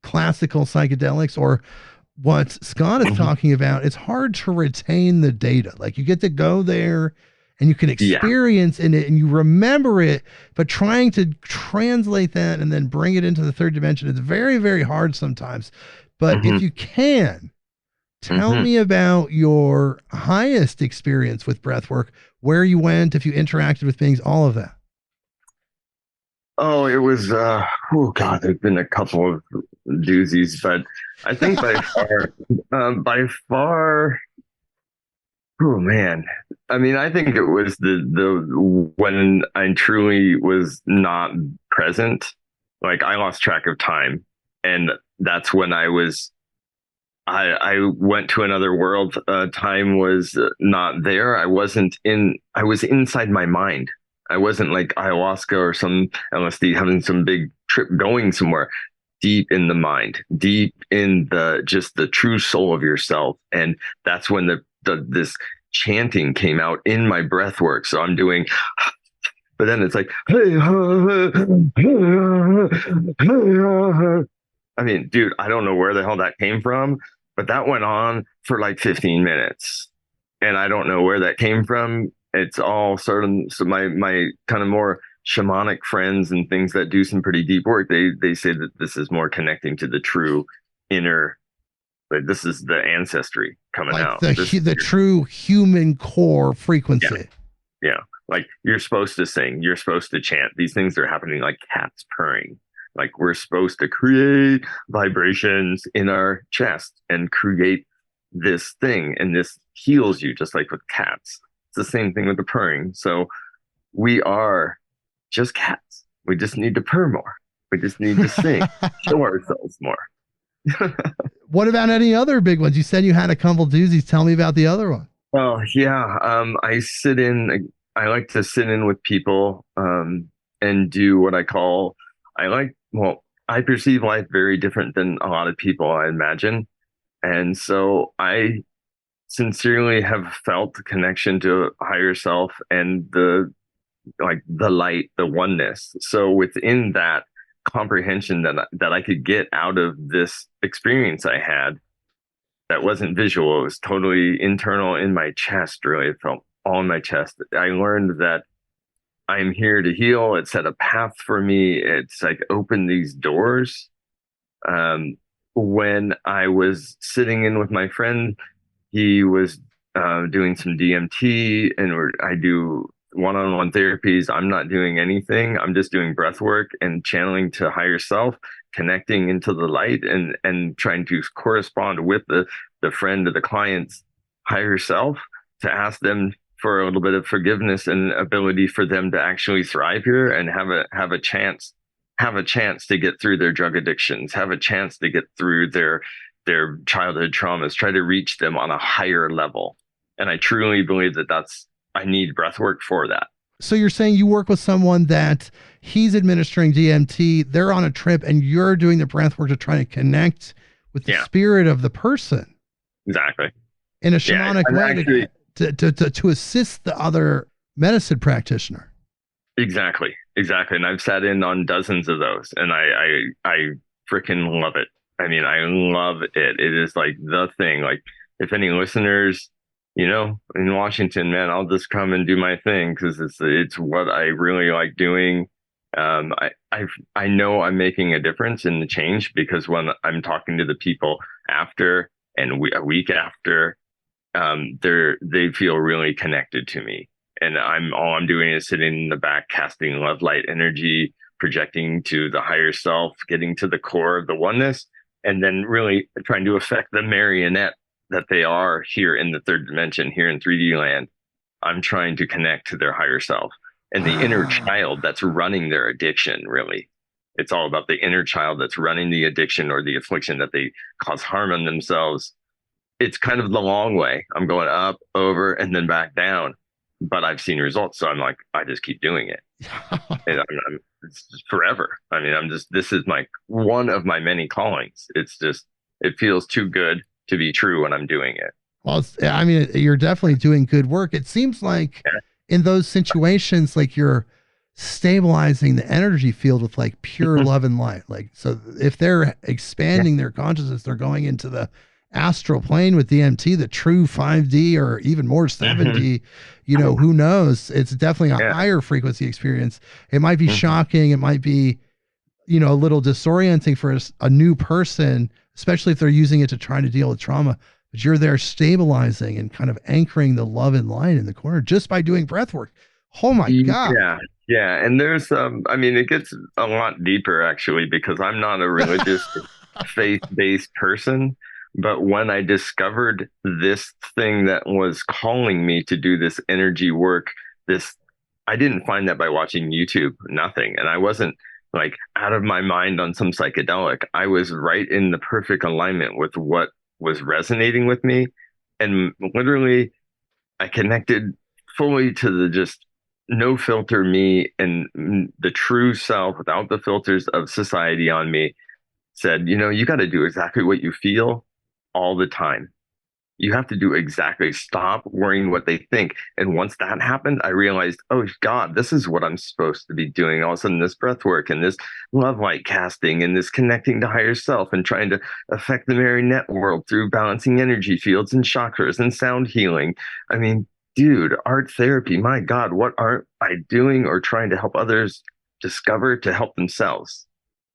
classical psychedelics or what Scott is talking about, it's hard to retain the data. Like you get to go there and you can experience in it and you remember it, but trying to translate that and then bring it into the third dimension, it's very, very hard sometimes. But if you can, tell me about your highest experience with breath work, where you went, if you interacted with beings, all of that. Oh, it was, oh God, there's been a couple of doozies, but I think by far, oh man. I mean, I think it was the when I truly was not present, like I lost track of time. And that's when I went to another world. Time was not there. I was inside my mind. I wasn't like ayahuasca or some LSD having some big trip going somewhere. Deep in the mind, deep in just the true soul of yourself. And that's when this chanting came out in my breath work. So I'm doing But then it's like, I mean, dude, I don't know where the hell that came from, but that went on for like 15 minutes. And I don't know where that came from. It's all sort of, so my kind of more shamanic friends and things that do some pretty deep work, they say that this is more connecting to the true inner, like this is the ancestry coming like out. the true human core frequency. Yeah. Like you're supposed to sing, you're supposed to chant. These things are happening like cats purring. Like we're supposed to create vibrations in our chest and create this thing, and this heals you just like with cats. It's the same thing with the purring. So we are just cats. We just need to purr more. We just need to sing, show ourselves more. What about any other big ones? You said you had a couple doozies. Tell me about the other one. Well, yeah. I like to sit in with people and do what I call, I perceive life very different than a lot of people, I imagine. And so I sincerely have felt the connection to higher self and the light, the oneness. So within that comprehension that I could get out of this experience I had, that wasn't visual, it was totally internal in my chest, really. It felt all in my chest. I learned that I'm here to heal. It set a path for me. It's like opened these doors. When I was sitting in with my friend, he was doing some DMT, and I do one-on-one therapies. I'm not doing anything. I'm just doing breath work and channeling to higher self, connecting into the light, and trying to correspond with the friend or the client's higher self to ask them for a little bit of forgiveness and ability for them to actually thrive here and have a chance to get through their drug addictions, have a chance to get through their childhood traumas, try to reach them on a higher level. And I truly believe I need breath work for that. So you're saying you work with someone that he's administering DMT, they're on a trip, and you're doing the breath work to try to connect with the spirit of the person. Exactly. In a shamanic way to assist the other medicine practitioner. Exactly. And I've sat in on dozens of those, and I freaking love it. I mean, I love it. It is like the thing. Like if any listeners, in Washington, man, I'll just come and do my thing because it's what I really like doing. I know I'm making a difference in the change because when I'm talking to the people after and a week after, they feel really connected to me. And all I'm doing is sitting in the back, casting love, light, energy, projecting to the higher self, getting to the core of the oneness, and then really trying to affect the marionette that they are here in the third dimension, here in 3D land. I'm trying to connect to their higher self and the inner child that's running their addiction, really. It's all about the inner child that's running the addiction or the affliction that they cause harm on themselves. It's kind of the long way. I'm going up, over, and then back down. But I've seen results. So I'm like, I just keep doing it. And it's just forever. I mean, this is one of my many callings. It's just, it feels too good to be true when I'm doing it. Well, you're definitely doing good work. It seems like in those situations, like you're stabilizing the energy field with like pure love and light. Like, so if they're expanding their consciousness, they're going into the astral plane with DMT, the true 5D or even more 7D, who knows? It's definitely a higher frequency experience. It might be shocking. It might be, a little disorienting for a new person, especially if they're using it to try to deal with trauma. But you're there stabilizing and kind of anchoring the love and light in the corner just by doing breath work. Oh my God. Yeah. And there's, it gets a lot deeper actually, because I'm not a religious faith-based person. But when I discovered this thing that was calling me to do this energy work, I didn't find that by watching YouTube, nothing. And I wasn't like out of my mind on some psychedelic. I was right in the perfect alignment with what was resonating with me. And literally, I connected fully to the just no filter me and the true self without the filters of society on me. Said, you got to do exactly what you feel all the time. You have to do exactly. Stop worrying what they think. And once that happened, I realized, oh God, this is what I'm supposed to be doing. All of a sudden, this breath work and this love light casting and this connecting to higher self and trying to affect the marionette world through balancing energy fields and chakras and sound healing. I mean, dude, art therapy, my God, what aren't I doing or trying to help others discover to help themselves?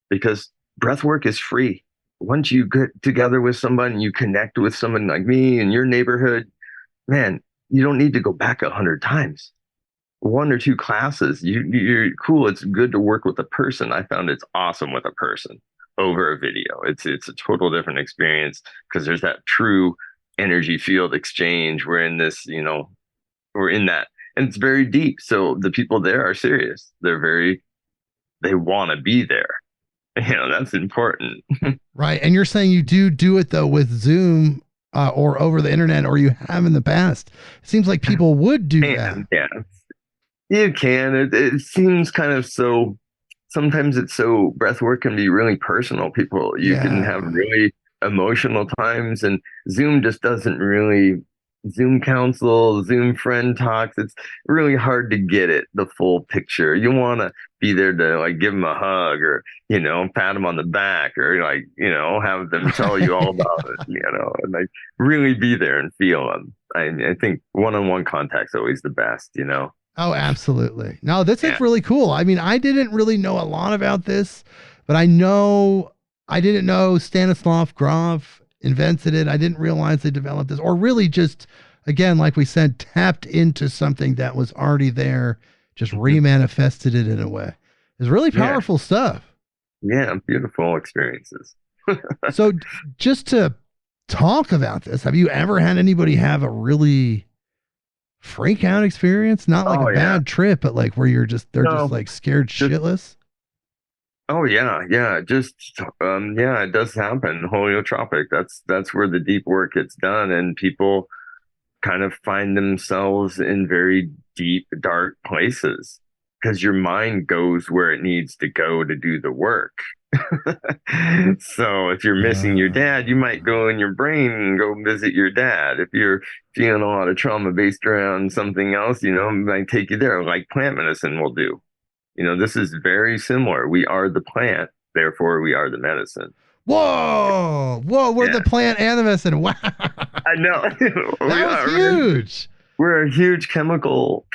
Because breath work is free. Once you get together with someone, you connect with someone like me in your neighborhood, man, you don't need to go back 100 times. One or two classes, you're cool. It's good to work with a person. I found it's awesome with a person over a video. It's a total different experience because there's that true energy field exchange. We're in this, we're in that, and it's very deep. So the people there are serious. They want to be there. That's important. Right. And you're saying you do it though with Zoom or over the internet, or you have in the past. It seems like people would do that. Yeah, you can. It seems kind of so, sometimes it's so, breath work can be really personal. You can have really emotional times, and Zoom just doesn't really, Zoom counsel, Zoom friend talks. It's really hard to get the full picture. You want to be there to like give them a hug or, pat them on the back or like, have them tell you all about it, and like really be there and feel them. I think one-on-one contact's always the best, Oh, absolutely. No, this is really cool. I mean, I didn't really know a lot about this, but I didn't know Stanislav Grof invented it. I didn't realize they developed this, or really just, again, like we said, tapped into something that was already there, just remanifested it in a way. It's really powerful stuff. Yeah, beautiful experiences. So just to talk about this, have you ever had anybody have a really freak out experience? Not like a bad trip, but like where they're just like scared shitless? Oh yeah. Just it does happen. Holotropic. That's where the deep work gets done, and people kind of find themselves in very deep, dark places because your mind goes where it needs to go to do the work. So if you're missing your dad, you might go in your brain and go visit your dad. If you're feeling a lot of trauma based around something else, it might take you there, like plant medicine will do. This is very similar. We are the plant, therefore we are the medicine. Whoa, we're the plant and the medicine. Wow. I know. That was huge. We're a huge chemical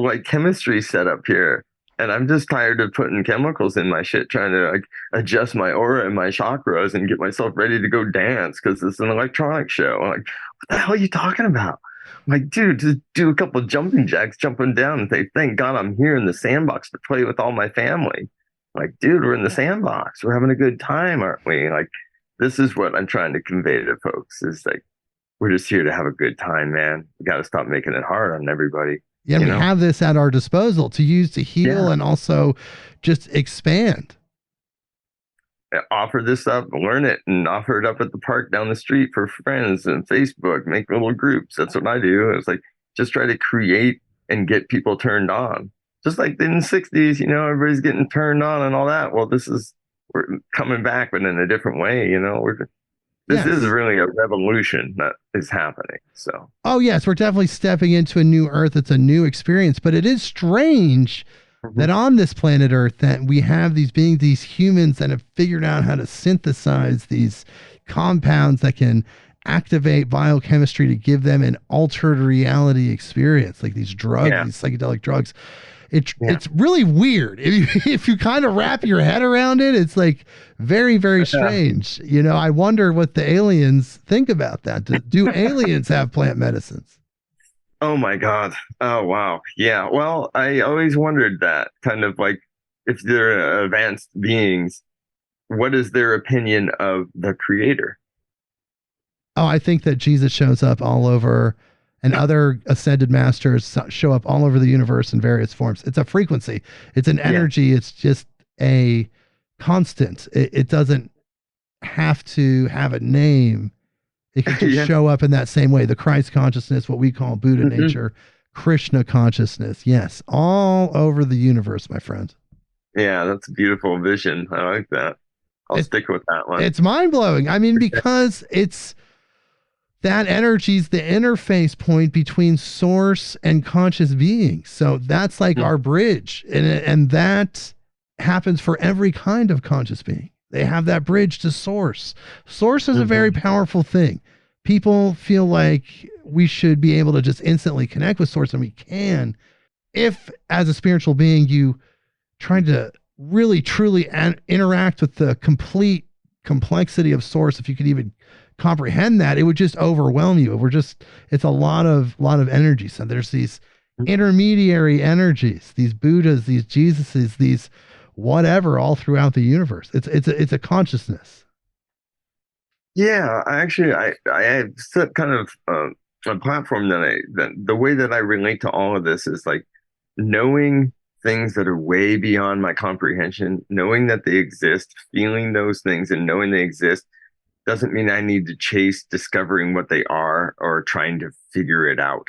like chemistry setup here. And I'm just tired of putting chemicals in my shit, trying to like adjust my aura and my chakras and get myself ready to go dance because it's an electronic show. I'm like, what the hell are you talking about? I'm like, dude, just do a couple of jumping jacks, jumping down and say, thank God I'm here in the sandbox to play with all my family. Like, dude, we're in the sandbox. We're having a good time, aren't we? Like, this is what I'm trying to convey to folks is like, we're just here to have a good time, man. We got to stop making it hard on everybody. Yeah, we have this at our disposal to use to heal and also just expand. Offer this up, learn it, and offer it up at the park down the street for friends and Facebook, make little groups. That's what I do. It's like, just try to create and get people turned on. Just like in the 60s, everybody's getting turned on and all that. Well, we're coming back, but in a different way, This is really a revolution that is happening. So. Oh yes, we're definitely stepping into a new Earth. It's a new experience, but it is strange that on this planet Earth that we have these humans that have figured out how to synthesize these compounds that can activate biochemistry to give them an altered reality experience, like these drugs, these psychedelic drugs. It's really weird. If you kind of wrap your head around it, it's like very, very strange. I wonder what the aliens think about that. Do aliens have plant medicines? Oh my God. Oh, wow. Yeah. Well, I always wondered that, kind of like, if they're advanced beings, what is their opinion of the creator? Oh, I think that Jesus shows up all over, and other ascended masters show up all over the universe in various forms. It's a frequency. It's an energy. It's just a constant. It doesn't have to have a name. It can just show up in that same way. The Christ consciousness, what we call Buddha nature, Krishna consciousness. Yes, all over the universe, my friend. Yeah, that's a beautiful vision. I like that. I'll stick with that one. It's mind-blowing. I mean, because that energy is the interface point between source and conscious being. So that's like our bridge. And that happens for every kind of conscious being. They have that bridge to source. Source is a very powerful thing. People feel like we should be able to just instantly connect with source, and we can. If, as a spiritual being, you trying to really truly interact with the complete complexity of source, if you could even comprehend that, it would just overwhelm you. It's a lot of energy. So there's these intermediary energies, these Buddhas, these Jesuses, these whatever, all throughout the universe. It's a consciousness. Yeah, I have set kind of a platform that the way that I relate to all of this is like knowing things that are way beyond my comprehension, knowing that they exist, feeling those things and knowing they exist doesn't mean I need to chase discovering what they are or trying to figure it out.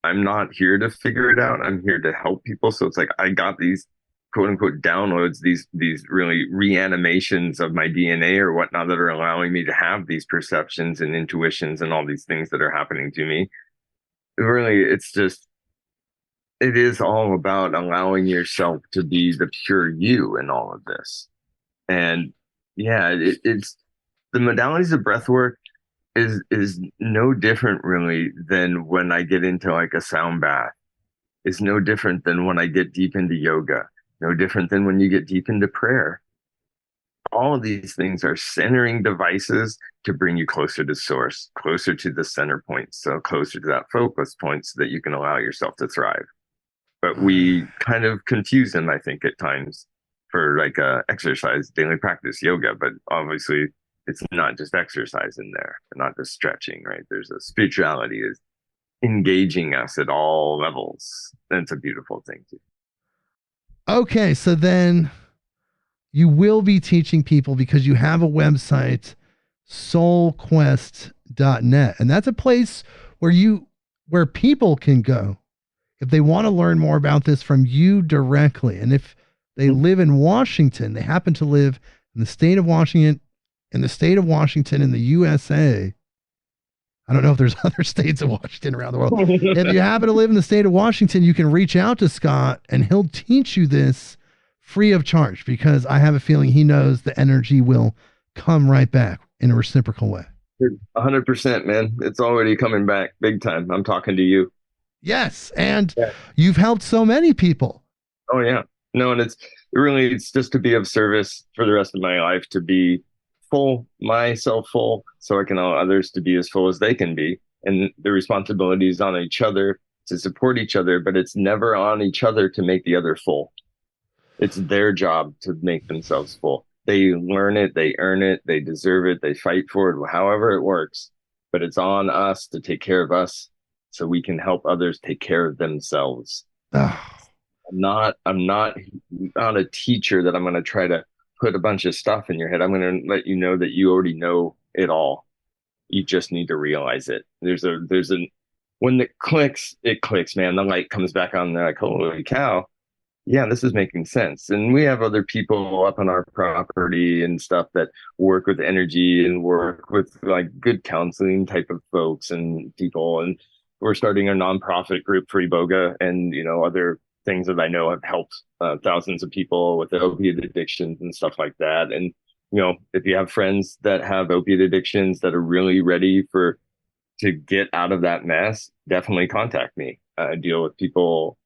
I'm not here to figure it out. I'm here to help people. So it's like I got these quote unquote downloads, these really reanimations of my DNA or whatnot that are allowing me to have these perceptions and intuitions and all these things that are happening to me. Really, it is all about allowing yourself to be the pure you in all of this. And yeah, it's the modalities of breath work is no different really than when I get into like a sound bath. It's no different than when I get deep into yoga. No different than when you get deep into prayer. All of these things are centering devices to bring you closer to source, closer to the center point, so closer to that focus point so that you can allow yourself to thrive. But we kind of confuse them, I think, at times for like exercise, daily practice, yoga. But obviously, it's not just exercise in there, not just stretching, right? There's a spirituality is engaging us at all levels. And it's a beautiful thing too. Okay, so then you will be teaching people because you have a website, soulquest.net. And that's a place where people can go if they want to learn more about this from you directly. And if they live in Washington, they happen to live in the state of Washington, in the USA. I don't know if there's other states of Washington around the world. If you happen to live in the state of Washington, you can reach out to Scott and he'll teach you this free of charge, because I have a feeling he knows the energy will come right back in a reciprocal way. 100%, man. It's already coming back big time. I'm talking to you. Yes. And you've helped so many people. Oh yeah. No, and it's just to be of service for the rest of my life, to be myself full, so I can allow others to be as full as they can be. And the responsibility is on each other to support each other, but it's never on each other to make the other full. It's their job to make themselves full. They learn it, they earn it, they deserve it, they fight for it, however it works. But it's on us to take care of us so we can help others take care of themselves. Oh. I'm not a teacher that I'm going to try to put a bunch of stuff in your head. I'm going to let you know that you already know it all. You just need to realize it. When it clicks, man. The light comes back on. They're like, holy cow. Yeah, this is making sense. And we have other people up on our property and stuff that work with energy and work with like good counseling type of folks and people. And we're starting a nonprofit group for Iboga and, other things that I know have helped thousands of people with opiate addictions and stuff like that. And, if you have friends that have opiate addictions that are really ready to get out of that mess, definitely contact me. I deal with people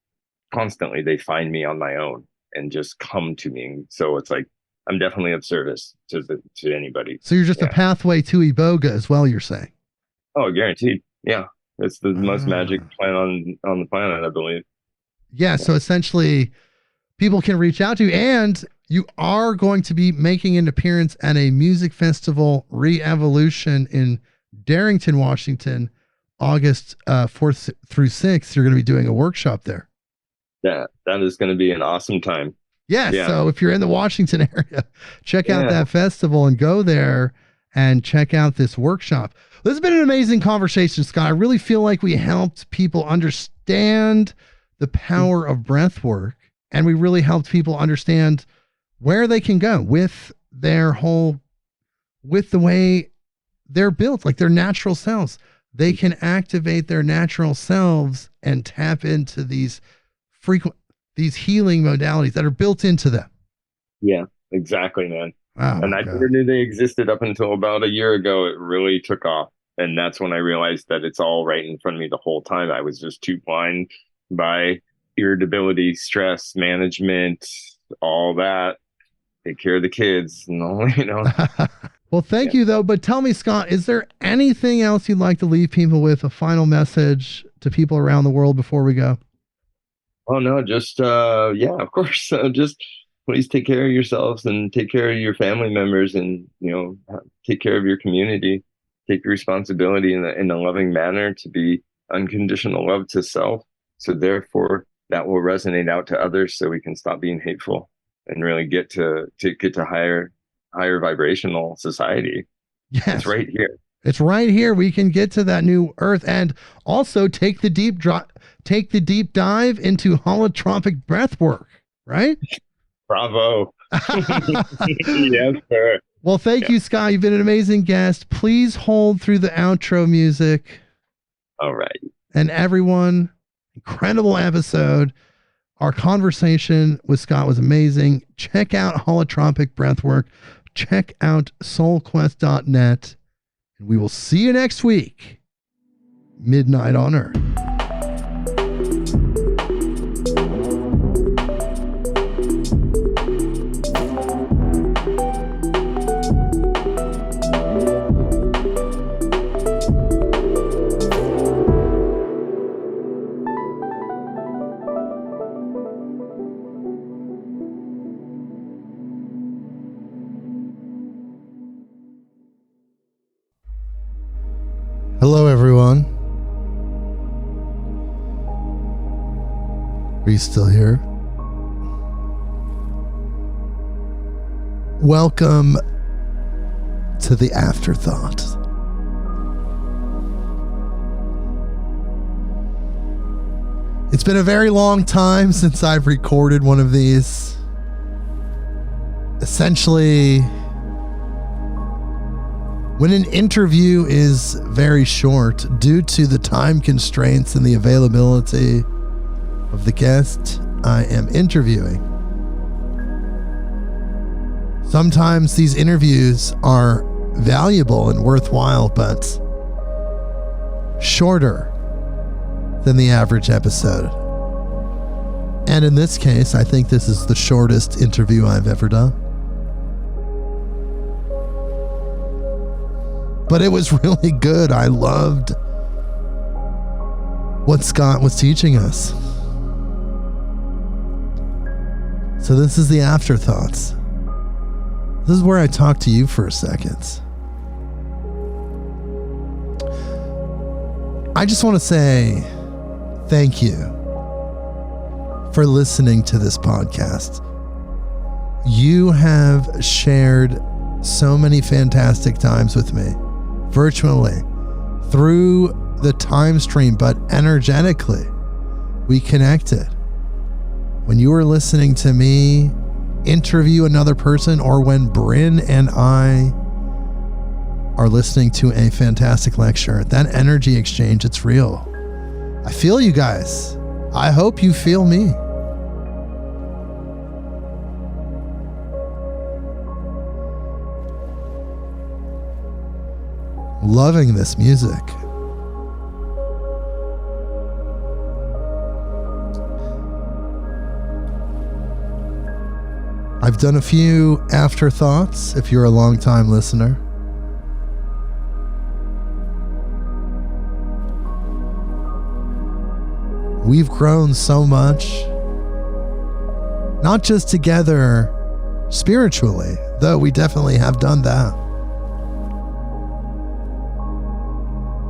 constantly. They find me on my own and just come to me. So it's like, I'm definitely of service to anybody. So you're just a pathway to Iboga as well, you're saying? Oh, guaranteed. Yeah. It's the most magic plant on the planet, I believe. Yeah, so essentially people can reach out to you, and you are going to be making an appearance at a music festival, Re-Evolution, in Darrington, Washington, August 4th through 6th. You're going to be doing a workshop there. Yeah, that is going to be an awesome time. Yeah, so if you're in the Washington area, check out that festival and go there and check out this workshop. This has been an amazing conversation, Scott. I really feel like we helped people understand the power of breath work, and we really helped people understand where they can go with the way they're built like their natural selves. They can activate their natural selves and tap into these healing modalities that are built into them. Yeah, exactly, man. Oh, and I never knew they existed up until about a year ago. It really took off. And that's when I realized that it's all right in front of me the whole time. I was just too blind by irritability, stress management, all that. Take care of the kids and all, Well, thank you, though. But tell me, Scott, is there anything else you'd like to leave people with, a final message to people around the world before we go? Oh, no, just, yeah, of course. Just please take care of yourselves and take care of your family members and, take care of your community. Take responsibility in a loving manner to be unconditional love to self. So therefore, that will resonate out to others so we can stop being hateful and really get to higher vibrational society. Yes. It's right here. It's right here. We can get to that new earth and also take the deep dive into holotropic breath work, right? Bravo. Yes, sir. Well, thank you, Scott. You've been an amazing guest. Please hold through the outro music. All right. And everyone, incredible episode. Our conversation with Scott was amazing. Check out Holotropic Breathwork. Check out soulquest.net. And we will see you next week. Midnight on Earth. Hello, everyone. Are you still here? Welcome to the afterthought. It's been a very long time since I've recorded one of these. Essentially, when an interview is very short, due to the time constraints and the availability of the guest I am interviewing, sometimes these interviews are valuable and worthwhile, but shorter than the average episode. And in this case, I think this is the shortest interview I've ever done. But it was really good. I loved what Scott was teaching us. So this is the afterthoughts. This is where I talk to you for a second. I just want to say thank you for listening to this podcast. You have shared so many fantastic times with me, virtually, through the time stream, but energetically, we connected. When you were listening to me interview another person, or when Bryn and I are listening to a fantastic lecture, that energy exchange, it's real. I feel you guys. I hope you feel me. Loving this music. I've done a few afterthoughts if you're a long-time listener. We've grown so much, not just together spiritually, though we definitely have done that.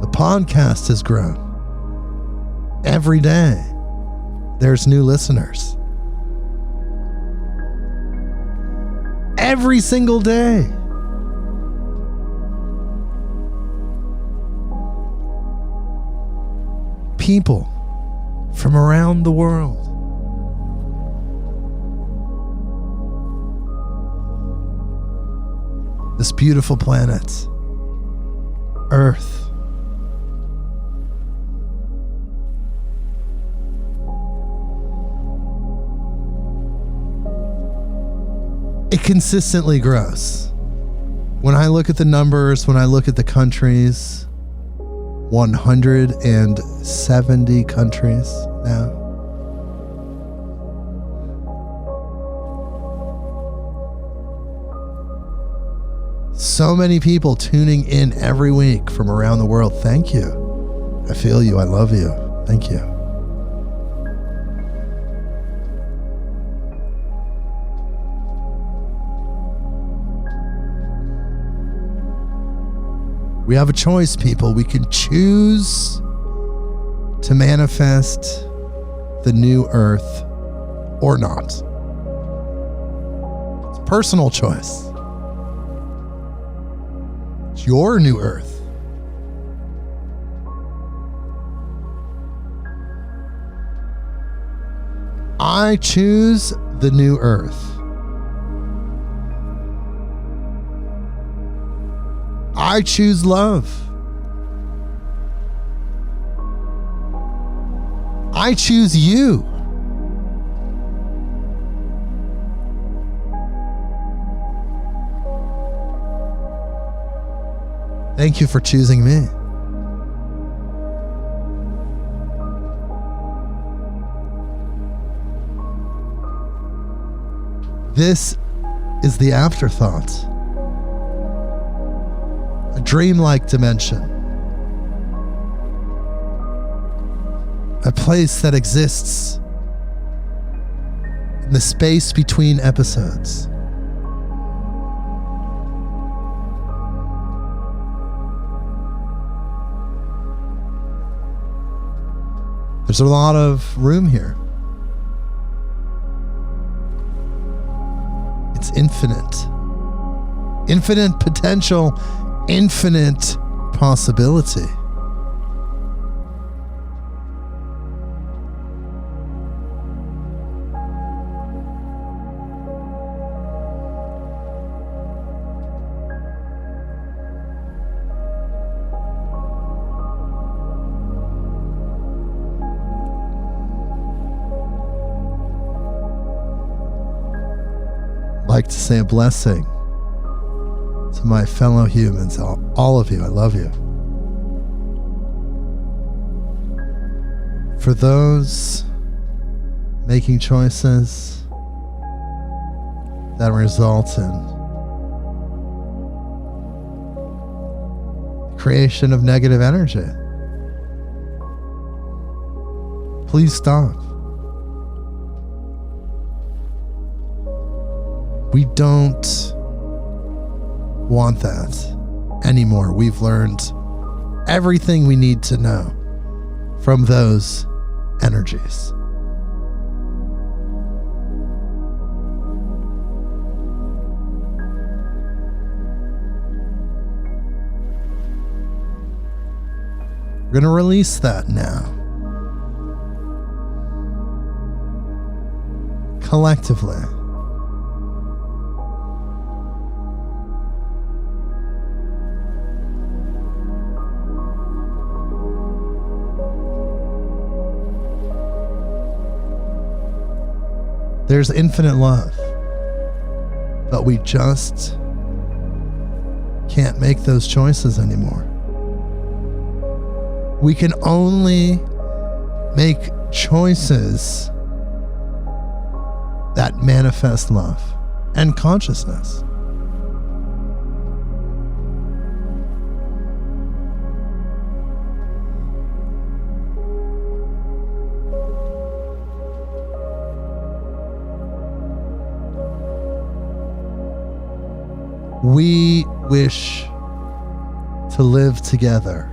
The podcast has grown. Every day, there's new listeners. Every single day. People from around the world. This beautiful planet. Earth. It consistently grows. When I look at the numbers, when I look at the countries, 170 countries now. So many people tuning in every week from around the world. Thank you. I feel you. I love you. Thank you. We have a choice, people. We can choose to manifest the new earth or not. It's a personal choice. It's your new earth. I choose the new earth. I choose love. I choose you. Thank you for choosing me. This is the afterthought. A dreamlike dimension. A place that exists in the space between episodes. There's a lot of room here. It's infinite. Infinite potential, infinite possibility. I'd like to say a blessing to my fellow humans, all of you. I love you. For those making choices that result in the creation of negative energy, please stop. We don't want that anymore. We've learned everything we need to know from those energies. We're going to release that now. Collectively. There's infinite love, but we just can't make those choices anymore. We can only make choices that manifest love and consciousness. We wish to live together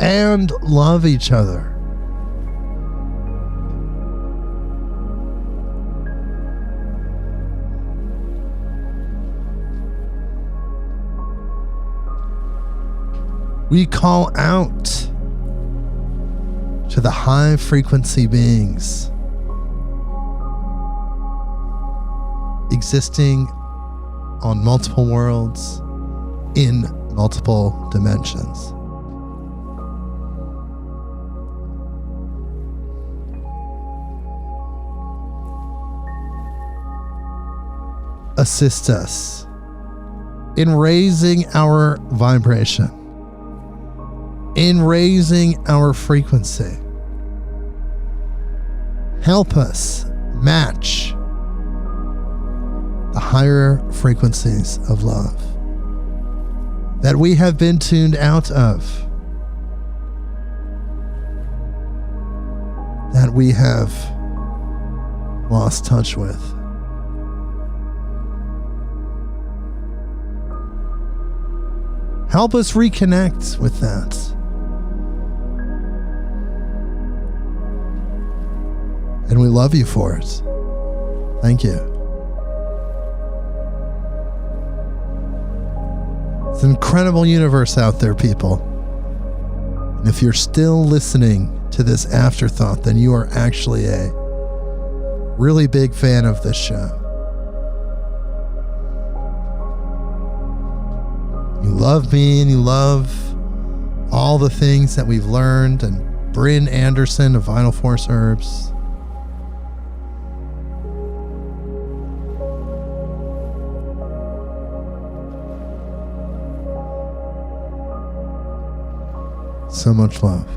and love each other. We call out to the high frequency beings existing on multiple worlds, in multiple dimensions. Assist us in raising our vibration, in raising our frequency. Help us match the higher frequencies of love that we have been tuned out of, that we have lost touch with. Help us reconnect with that. And we love you for it. Thank you. It's an incredible universe out there, people. And if you're still listening to this afterthought, then you are actually a really big fan of this show. You love me and you love all the things that we've learned, and Bryn Anderson of Vital Force Herbs. So much love.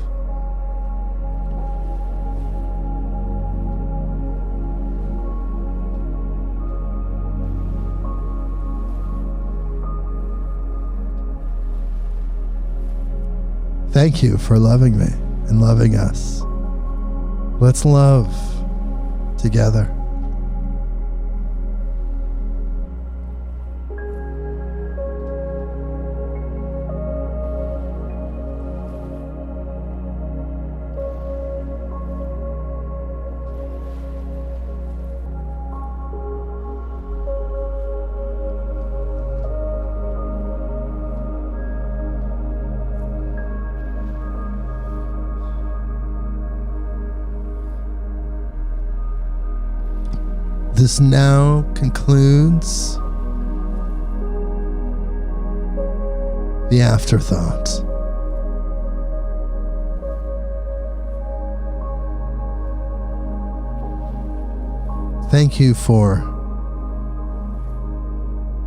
Thank you for loving me and loving us. Let's love together. This now concludes the afterthought. Thank you for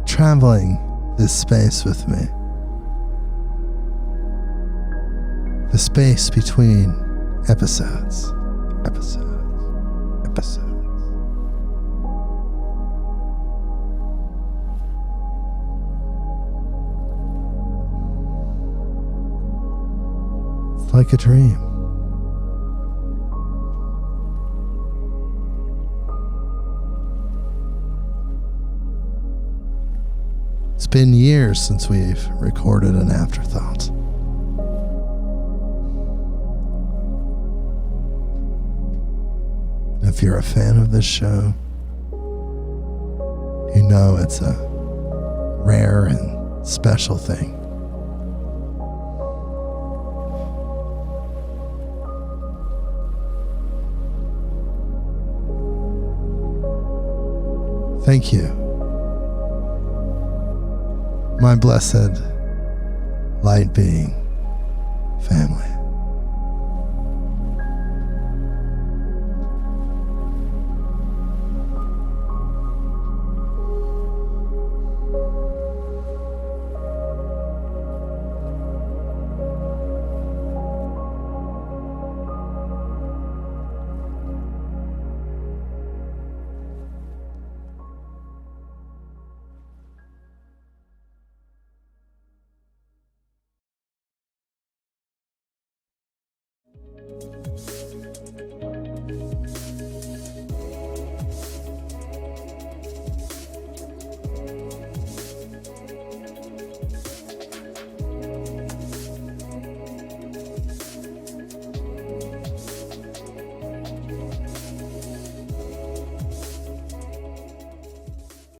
traveling this space with me. The space between episodes. Like a dream. It's been years since we've recorded an afterthought. If you're a fan of this show, you know it's a rare and special thing. Thank you, my blessed light being family.